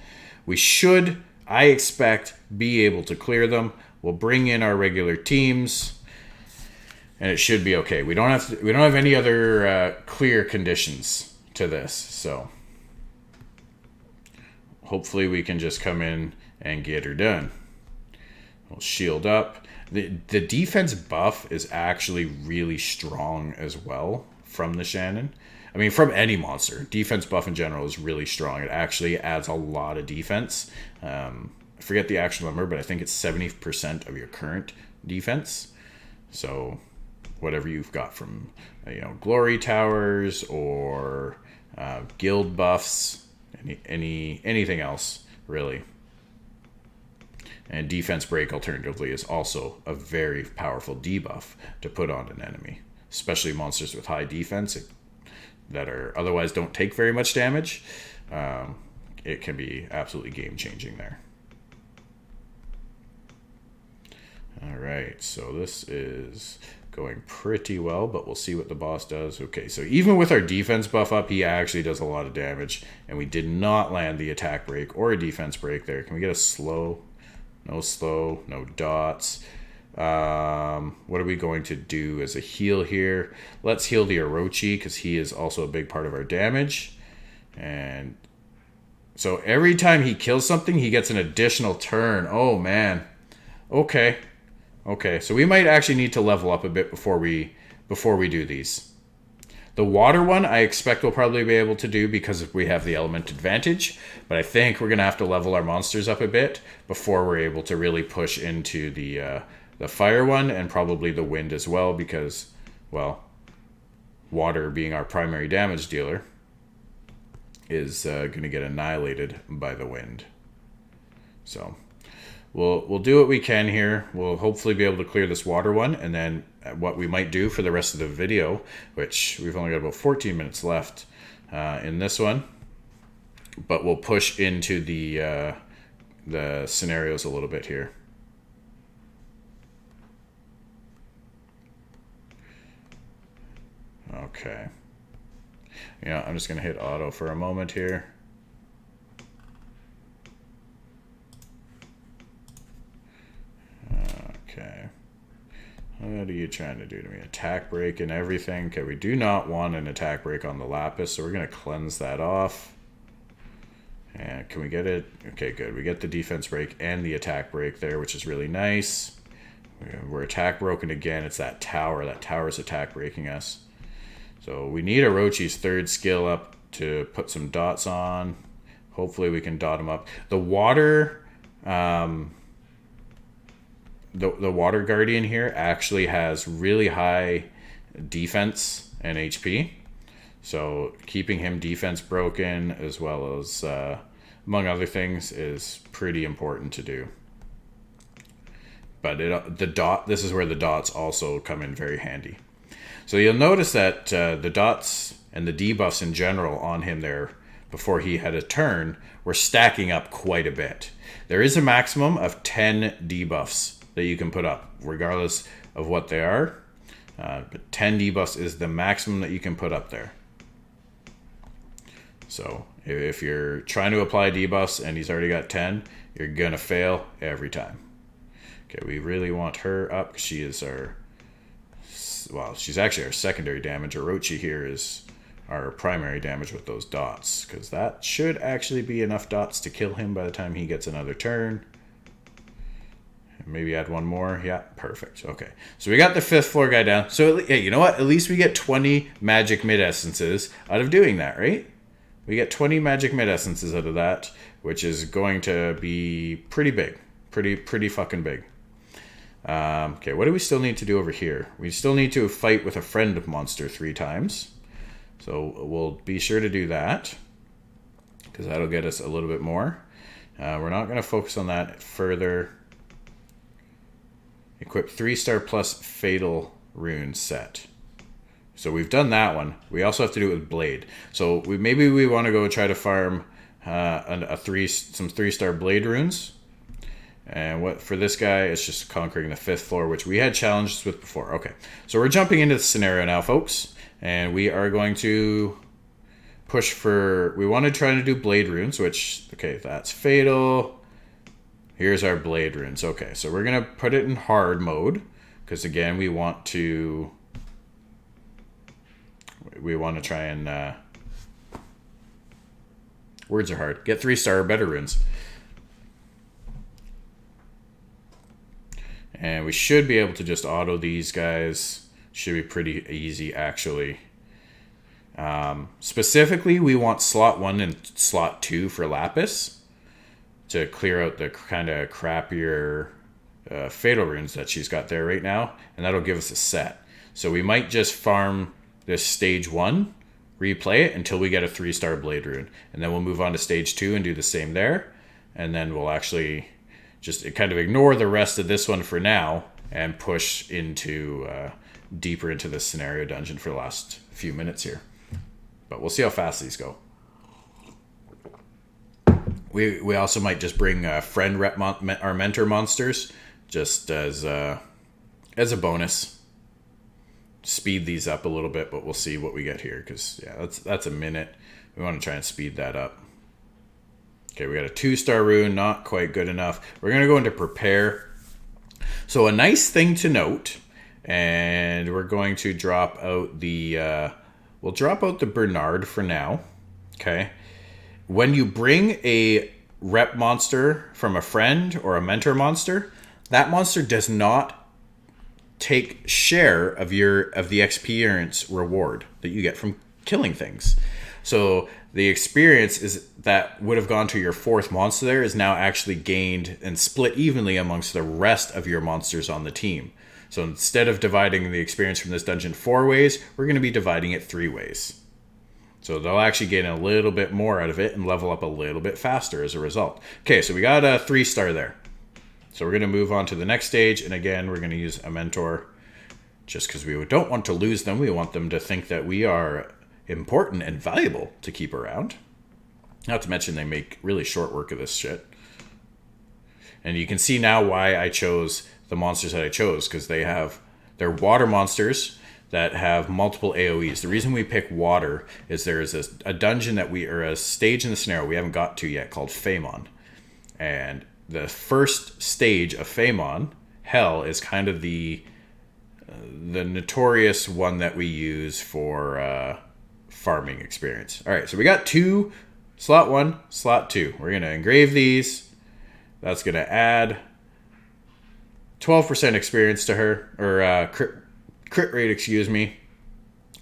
We should, I expect, be able to clear them. We'll bring in our regular teams, and it should be okay. We don't have any other clear conditions to this, so hopefully we can just come in and get her done. We'll shield up. The defense buff is actually really strong as well from the Shannon. I mean, from any monster. Defense buff in general is really strong. It actually adds a lot of defense. I forget the actual number, but I think it's 70% of your current defense. So whatever you've got from, glory towers or guild buffs, anything else really. And defense break alternatively is also a very powerful debuff to put on an enemy, especially monsters with high defense that are otherwise don't take very much damage. It can be absolutely game changing there. All right, so this is going pretty well, but we'll see what the boss does. Okay, so even with our defense buff up, he actually does a lot of damage, and we did not land the attack break or a defense break there. Can we get a slow? No slow, no dots. What are we going to do as a heal here? Let's heal the Orochi because he is also a big part of our damage. And so every time he kills something, he gets an additional turn. Oh, man. Okay. Okay, so we might actually need to level up a bit before we do these. The water one, I expect we'll probably be able to do because we have the element advantage. But I think we're going to have to level our monsters up a bit before we're able to really push into the fire one and probably the wind as well because, well, water being our primary damage dealer is going to get annihilated by the wind. So we'll do what we can here. We'll hopefully be able to clear this water one, and then what we might do for the rest of the video, which we've only got about 14 minutes left in this one, but we'll push into the scenarios a little bit here. Okay. Yeah, I'm just going to hit auto for a moment here. Okay. What are you trying to do to me? Attack break and everything. Okay, we do not want an attack break on the Lapis, so we're going to cleanse that off. And can we get it? Okay, good. We get the defense break and the attack break there, which is really nice. We're attack broken again. It's that tower. That tower's attack breaking us. So we need Orochi's third skill up to put some dots on. Hopefully we can dot him up. The water... The water guardian here actually has really high defense and HP, so keeping him defense broken as well as among other things is pretty important to do. But this is where the dots also come in very handy. So you'll notice that the dots and the debuffs in general on him there before he had a turn were stacking up quite a bit. There is a maximum of 10 debuffs that you can put up, regardless of what they are. But 10 debuffs is the maximum that you can put up there. So if you're trying to apply debuffs and he's already got 10, you're gonna fail every time. Okay, we really want her up because she is our, well, she's actually our secondary damage. Orochi here is our primary damage with those dots, because that should actually be enough dots to kill him by the time he gets another turn. Maybe add one more. Yeah, perfect. Okay, so we got the 5th floor guy down. So hey, you know what? At least we get 20 magic mid essences out of doing that, right? We get 20 magic mid essences out of that, which is going to be pretty big, pretty fucking big. Okay, what do we still need to do over here? We still need to fight with a friend monster 3 times. So we'll be sure to do that because that'll get us a little bit more. We're not going to focus on that further. Equip 3-star plus fatal rune set. So we've done that one. We also have to do it with blade. So maybe we want to go try to farm some 3-star blade runes. And what for this guy, it's just conquering the 5th floor, which we had challenges with before. Okay, so we're jumping into the scenario now, folks. And we are going to push for... We want to try to do blade runes, which... Okay, that's fatal. Here's our blade runes. Okay, so we're going to put it in hard mode. Because, again, we want to try and... words are hard. Get 3-star or better runes. And we should be able to just auto these guys. Should be pretty easy, actually. Specifically, we want slot 1 and slot 2 for Lapis to clear out the kind of crappier fatal runes that she's got there right now. And that'll give us a set. So we might just farm this stage 1 replay it until we get a 3-star blade rune. And then we'll move on to stage 2 and do the same there. And then we'll actually just kind of ignore the rest of this one for now and push into deeper into this scenario dungeon for the last few minutes here. But we'll see how fast these go. We also might just bring friend rep our mentor monsters just as a bonus. Speed these up a little bit, but we'll see what we get here because yeah, that's a minute. We want to try and speed that up. Okay, we got a 2-star rune, not quite good enough. We're gonna go into prepare. So a nice thing to note, and we're going to drop out the we'll drop out the Bernard for now. Okay. When you bring a rep monster from a friend or a mentor monster, that monster does not take share of the experience reward that you get from killing things. So the experience is that would have gone to your 4th monster there is now actually gained and split evenly amongst the rest of your monsters on the team. So instead of dividing the experience from this dungeon 4 ways, we're going to be dividing it 3 ways. So they'll actually gain a little bit more out of it and level up a little bit faster as a result. Okay, so we got a 3-star there. So we're going to move on to the next stage. And again, we're going to use a mentor just because we don't want to lose them. We want them to think that we are important and valuable to keep around. Not to mention they make really short work of this shit. And you can see now why I chose the monsters that I chose, because they're water monsters that have multiple AoEs. The reason we pick water is there is a dungeon or a stage in the scenario we haven't got to yet called Phaemon. And the first stage of Phaemon, Hell, is kind of the notorious one that we use for farming experience. All right, so we got 2, slot 1, slot 2. We're going to engrave these. That's going to add 12% experience to her, or crit rate, excuse me.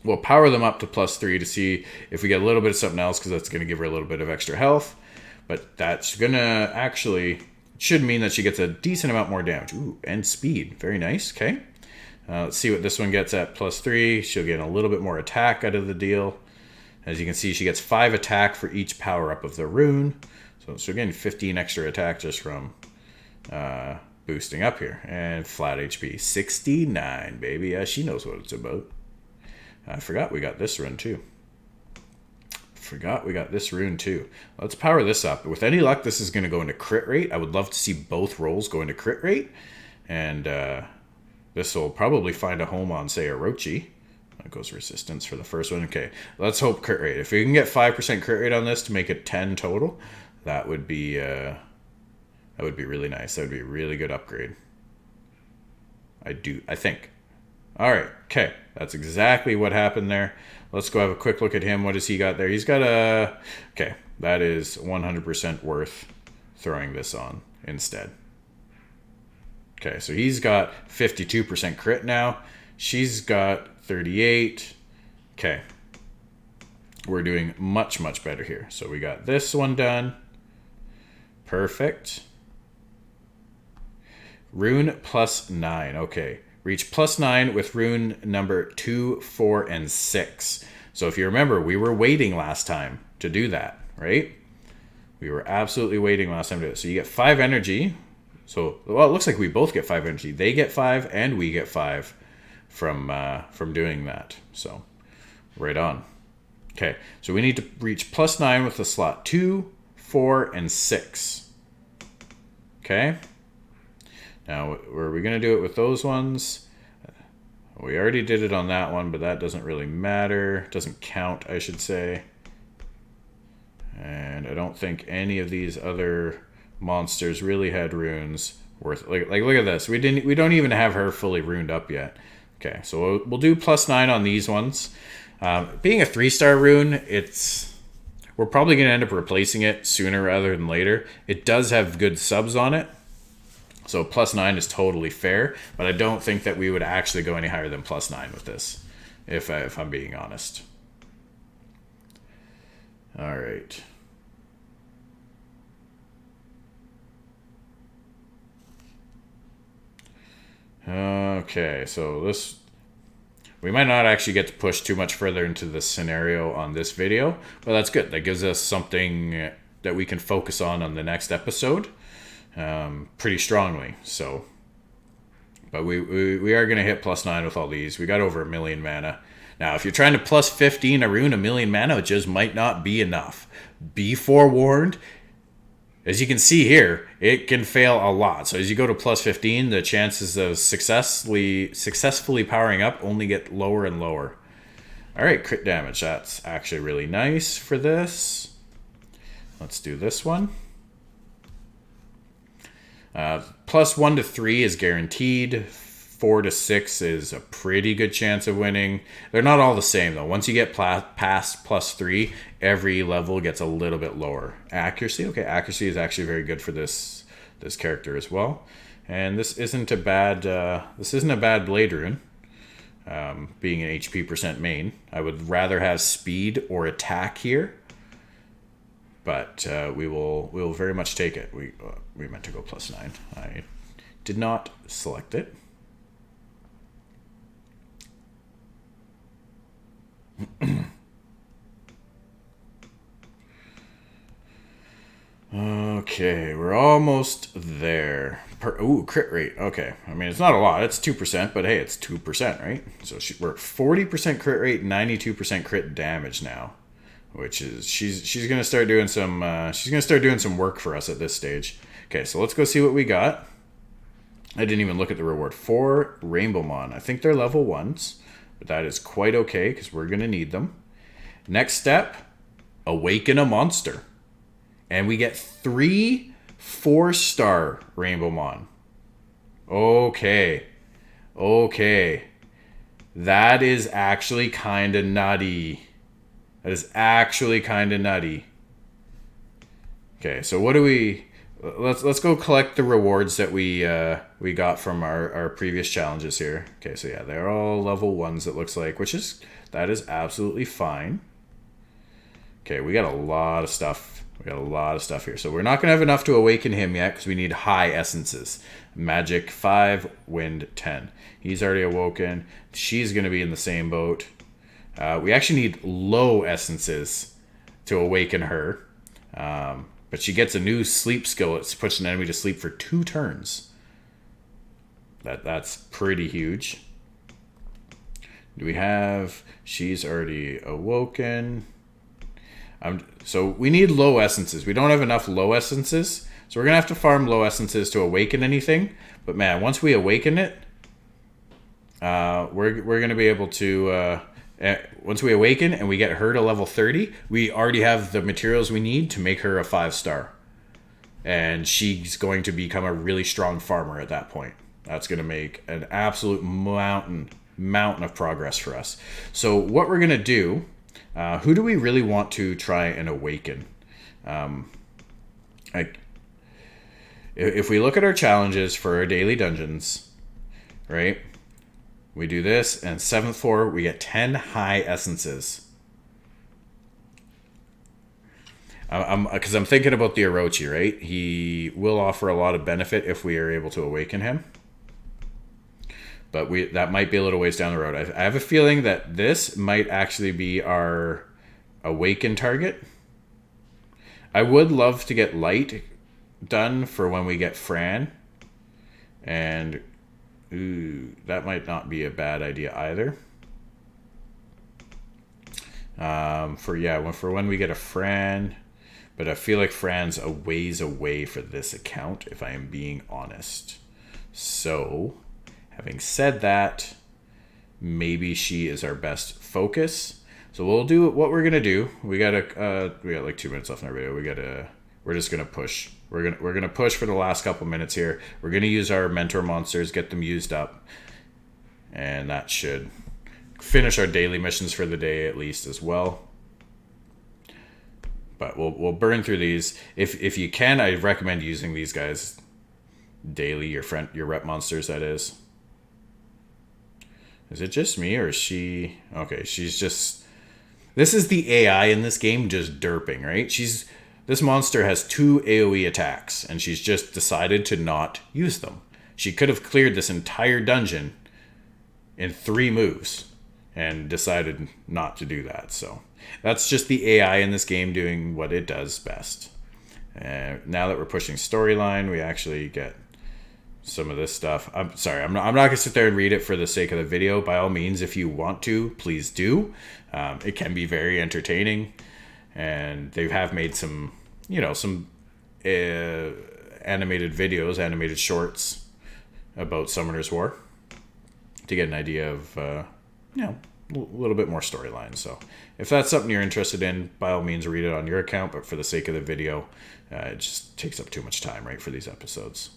We'll power them up to +3 to see if we get a little bit of something else, because that's going to give her a little bit of extra health. But that's going to actually should mean that she gets a decent amount more damage. Ooh, and speed. Very nice. Okay. Let's see what this one gets at +3. She'll get a little bit more attack out of the deal. As you can see, she gets 5 attack for each power-up of the rune. So she're getting 15 extra attack just from boosting up here. And flat HP. 69, baby. Yeah, she knows what it's about. I forgot we got this rune, too. Let's power this up. With any luck, this is going to go into crit rate. I would love to see both rolls go into crit rate. And this will probably find a home on, say, Orochi. That goes resistance for the first one. Okay, let's hope crit rate. If we can get 5% crit rate on this to make it 10 total, that would be really nice. That would be a really good upgrade. I think. All right. Okay, that's exactly what happened there. Let's go have a quick look at him. What has he got there? He's got a... Okay, that is 100% worth throwing this on instead. Okay, so he's got 52% crit now. She's got 38. Okay. We're doing much, much better here. So we got this one done. Perfect. Rune +9. Okay. Reach +9 with rune number 2, 4, and 6. So if you remember, we were waiting last time to do that, right? We were absolutely waiting last time to do it. So you get 5 energy. So, well, it looks like we both get 5 energy. They get 5 and we get 5 from doing that. So, right on. Okay, so we need to reach +9 with the slot 2, 4, and 6. Okay. Now, are we going to do it with those ones? We already did it on that one, but that doesn't really matter. Doesn't count, I should say. And I don't think any of these other monsters really had runes worth. Like look at this. We don't even have her fully runed up yet. Okay, so we'll do +9 on these ones. Being a 3-star rune, we're probably going to end up replacing it sooner rather than later. It does have good subs on it. So +9 is totally fair, but I don't think that we would actually go any higher than +9 with this, if I'm being honest. All right. Okay, so We might not actually get to push too much further into the scenario on this video, but that's good. That gives us something that we can focus on the next episode pretty strongly. So, but we are going to hit +9 with all these. We got over 1 million mana. Now, if you're trying to +15 a rune, 1 million mana, it just might not be enough. Be forewarned. As you can see here, it can fail a lot. So as you go to +15, the chances of successfully powering up only get lower and lower. All right, crit damage. That's actually really nice for this. Let's do this one. +1 to 3 is guaranteed. 4 to 6 is a pretty good chance of winning. They're not all the same though. Once you get past +3, every level gets a little bit lower. Accuracy, okay, accuracy is actually very good for this character as well. And this isn't a bad blade rune. Being an HP % main, I would rather have speed or attack here. But we will very much take it. We meant to go +9. I did not select it. Okay, we're almost there. Ooh, crit rate. Okay, I mean it's not a lot. It's 2%, but hey, it's 2%, right? So we're at 40% crit rate, 92% crit damage now, which is she's gonna start doing some work for us at this stage. Okay, so let's go see what we got. I didn't even look at the reward. 4 Rainbow Mon. I think they're level 1s, but that is quite okay because we're gonna need them. Next step, awaken a monster. And we get 3 4-star Rainbow Mon. Okay. That is actually kind of nutty. Okay, so what do we... Let's go collect the rewards that we got from our previous challenges here. Okay, so yeah, they're all level 1s it looks like, that is absolutely fine. Okay, we got a lot of stuff. Here. So we're not going to have enough to awaken him yet because we need high essences. Magic 5, Wind 10. He's already awoken. She's going to be in the same boat. We actually need low essences to awaken her. But she gets a new sleep skill. It puts an enemy to sleep for 2 turns. That's pretty huge. Do we have... She's already awoken. So we need low essences. We don't have enough low essences. So we're going to have to farm low essences to awaken anything. But man, once we awaken it, we're going to be able to... once we awaken and we get her to level 30, we already have the materials we need to make her a 5-star. And she's going to become a really strong farmer at that point. That's going to make an absolute mountain of progress for us. So what we're going to do... who do we really want to try and awaken? If we look at our challenges for our daily dungeons, right? We do this, and 7th floor, we get 10 high essences. Because I'm thinking about the Orochi, right? He will offer a lot of benefit if we are able to awaken him. But that might be a little ways down the road. I have a feeling that this might actually be our awaken target. I would love to get light done for when we get Fran. And ooh, that might not be a bad idea either. For when we get a Fran. But I feel like Fran's a ways away for this account, if I am being honest. So... having said that, maybe she is our best focus. So we'll do what we're gonna do. We got like 2 minutes left in our video. We're just gonna push. We're gonna push for the last couple minutes here. We're gonna use our mentor monsters, get them used up, and that should finish our daily missions for the day at least as well. But we'll burn through these. If you can, I recommend using these guys daily. Your rep monsters, that is. Is it just me or is she... Okay, she's just... This is the AI in this game just derping, right? This monster has 2 AoE attacks, and she's just decided to not use them. She could have cleared this entire dungeon in 3 moves. and decided not to do that. So that's just the AI in this game doing what it does best. Now that we're pushing storyline, we actually get some of this stuff. I'm sorry, I'm not gonna sit there and read it for the sake of the video. By all means, if you want to, please do. It can be very entertaining, and they have made some, some animated videos, animated shorts about Summoner's War to get an idea of, a little bit more storyline. So if that's something you're interested in, by all means, read it on your account. But for the sake of the video, it just takes up too much time, right, for these episodes.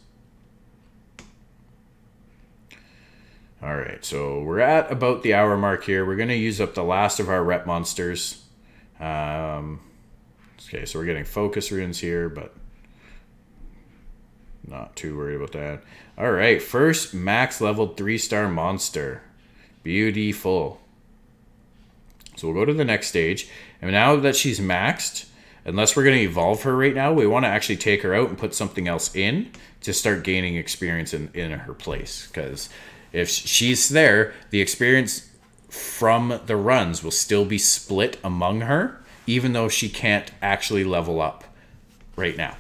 All right, so we're at about the hour mark here. We're going to use up the last of our rep monsters. Okay, so we're getting focus runes here, but not too worried about that. All right, first max leveled 3-star monster. Beautiful. So we'll go to the next stage. And now that she's maxed, unless we're going to evolve her right now, we want to actually take her out and put something else in to start gaining experience in her place. Because if she's there, the experience from the runs will still be split among her, even though she can't actually level up right now.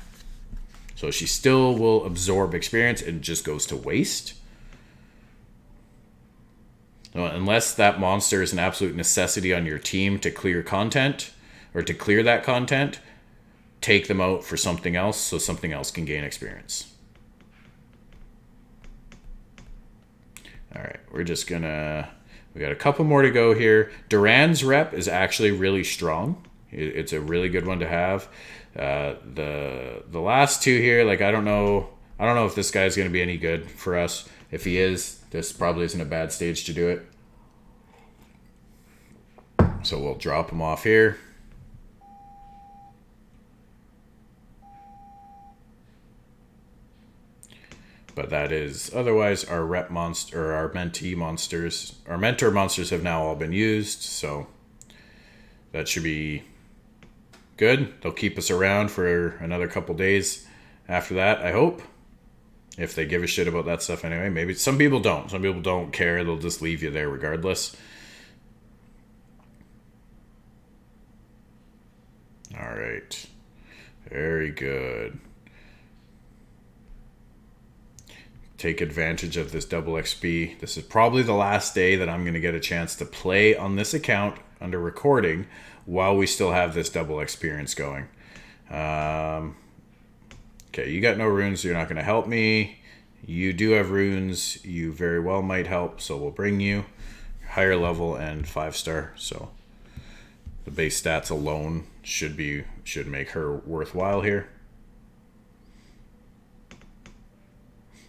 So she still will absorb experience and just goes to waste. So unless that monster is an absolute necessity on your team to clear content, or to clear that content, take them out for something else so something else can gain experience. All right, we're just gonna, we got a couple more to go here. Duran's rep is actually really strong. It's a really good one to have. The last two here, like, I don't know if this guy's gonna be any good for us. If he is, this probably isn't a bad stage to do it. So we'll drop him off here. But that is otherwise our rep monster, or our mentee monsters. Our mentor monsters have now all been used, so that should be good. They'll keep us around for another couple days after that, I hope. If they give a shit about that stuff anyway. Maybe some people don't. Some people don't care. They'll just leave you there regardless. All right. Very good. Take advantage of this double XP. This is probably the last day that I'm going to get a chance to play on this account under recording while we still have this double experience going. Okay, you got no runes, so you're not going to help me. You do have runes. You very well might help, so we'll bring you. Higher level and 5-star, so the base stats alone should make her worthwhile here.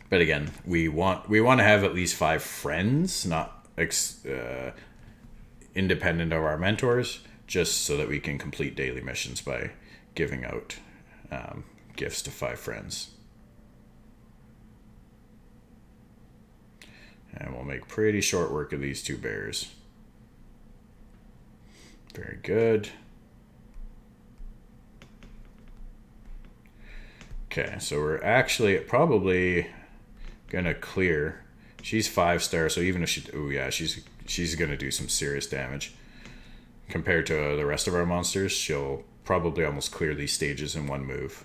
But again, we want to have at least 5 friends, not independent of our mentors, just so that we can complete daily missions by giving out gifts to 5 friends. And we'll make pretty short work of these 2 bears. Very good. Okay, so we're actually probably gonna clear. She's 5-star, so even if she's gonna do some serious damage compared to the rest of our monsters. She'll probably almost clear these stages in one move.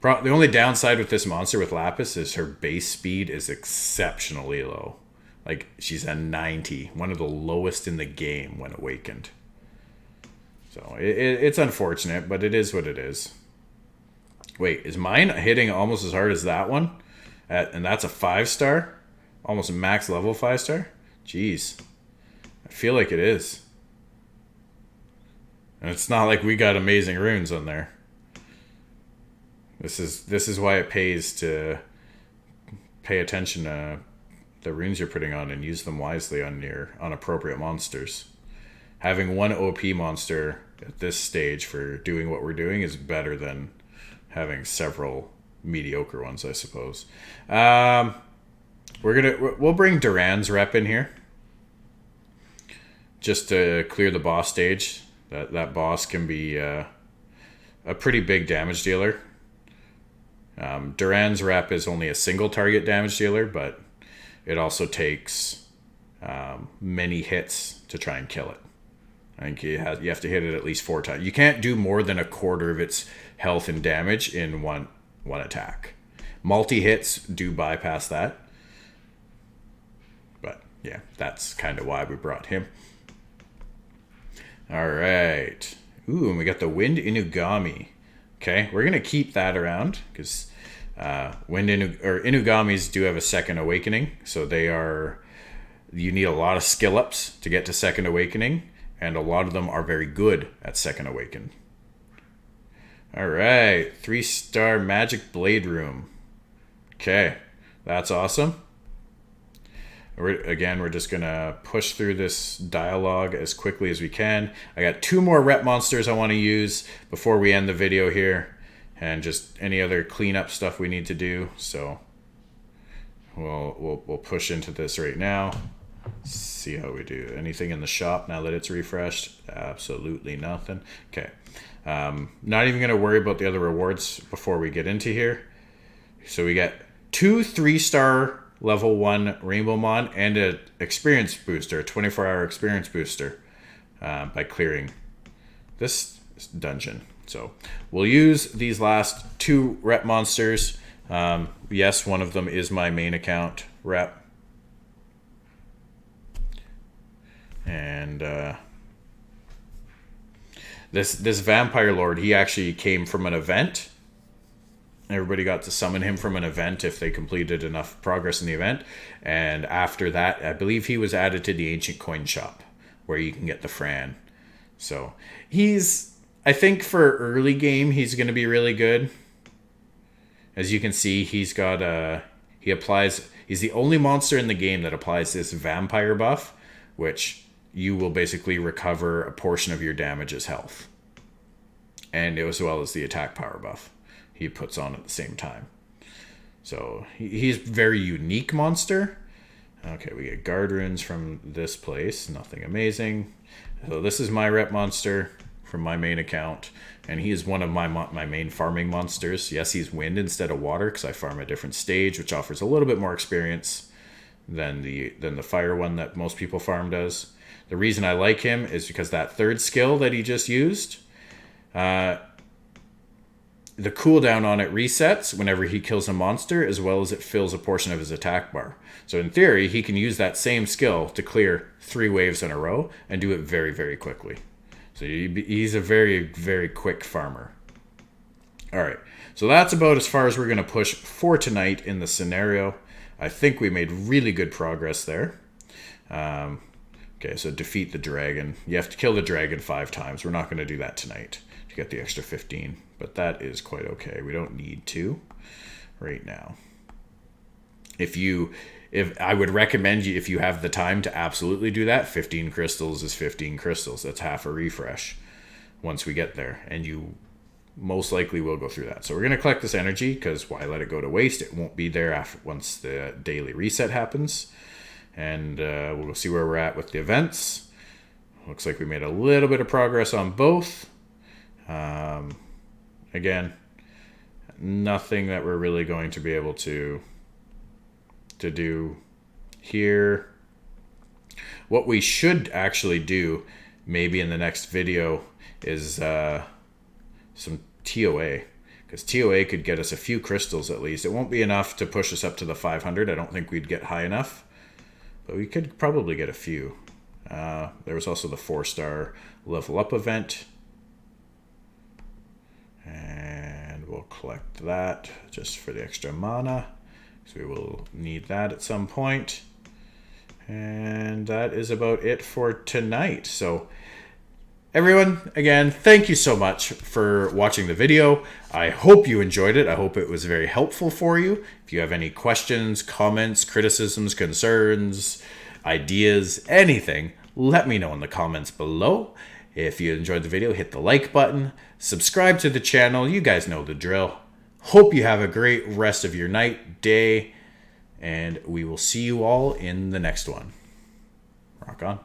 The only downside with this monster with Lapis is her base speed is exceptionally low. Like, she's a 90, one of the lowest in the game when awakened. So it's unfortunate, but it is what it is. Wait, is mine hitting almost as hard as that one? And that's a 5-star? Almost a max level 5-star? Jeez. I feel like it is. And it's not like we got amazing runes on there. This is why it pays to pay attention to the runes you're putting on and use them wisely on appropriate monsters. Having one OP monster at this stage for doing what we're doing is better than having several mediocre ones, I suppose. We'll bring Duran's rep in here just to clear the boss stage. That boss can be a pretty big damage dealer. Duran's rep is only a single target damage dealer, but it also takes many hits to try and kill it. I think you have to hit it at least 4 times. You can't do more than a quarter of its health and damage in one attack. Multi-hits do bypass that. But yeah, that's kind of why we brought him. All right. Ooh, and we got the Wind Inugami. Okay, we're going to keep that around because Inugamis do have a second awakening. So you need a lot of skill ups to get to second awakening. And a lot of them are very good at second awaken. All right, 3-star Magic Blade Room. Okay, that's awesome. We're just going to push through this dialogue as quickly as we can. I got 2 more rep monsters I want to use before we end the video here. And just any other cleanup stuff we need to do. So we'll push into this right now. See how we do. Anything in the shop now that it's refreshed? Absolutely nothing. Okay. Not even going to worry about the other rewards before we get into here. So we got 2 3-star level 1 Rainbow Mon and an experience booster, a 24-hour experience booster by clearing this dungeon. So we'll use these last 2 rep monsters. Yes, one of them is my main account rep. And this Vampire Lord, he actually came from an event. Everybody got to summon him from an event if they completed enough progress in the event. And after that, I believe he was added to the Ancient Coin Shop, where you can get the Fran. So I think for early game, he's going to be really good. As you can see, he's the only monster in the game that applies this vampire buff, which you will basically recover a portion of your damage as health. And as well as the attack power buff he puts on at the same time. So he's a very unique monster. Okay, we get guard runes from this place. Nothing amazing. So this is my rep monster from my main account. And he is one of my main farming monsters. Yes, he's wind instead of water because I farm a different stage, which offers a little bit more experience than the fire one that most people farm does. The reason I like him is because that 3rd skill that he just used, the cooldown on it resets whenever he kills a monster, as well as it fills a portion of his attack bar. So in theory, he can use that same skill to clear 3 waves in a row and do it very, very quickly. So he's a very, very quick farmer. All right, so that's about as far as we're going to push for tonight in the scenario. I think we made really good progress there. Okay, so defeat the dragon. You have to kill the dragon 5 times. We're not going to do that tonight to get the extra 15, but that is quite okay. We don't need to right now. If I would recommend you, if you have the time to absolutely do that, 15 crystals is 15 crystals. That's half a refresh once we get there, and you most likely will go through that. So we're going to collect this energy because why let it go to waste? It won't be there once the daily reset happens. And we'll see where we're at with the events. Looks like we made a little bit of progress on both. Again, nothing that we're really going to be able to do here. What we should actually do maybe in the next video is some TOA. Because TOA could get us a few crystals at least. It won't be enough to push us up to the 500. I don't think we'd get high enough. But we could probably get a few. There was also the 4-star level up event. And we'll collect that just for the extra mana. So we will need that at some point. And that is about it for tonight. So everyone, again, thank you so much for watching the video. I hope you enjoyed it. I hope it was very helpful for you. If you have any questions, comments, criticisms, concerns, ideas, anything, let me know in the comments below. If you enjoyed the video, hit the like button, subscribe to the channel. You guys know the drill. Hope you have a great rest of your night, day, and we will see you all in the next one. Rock on.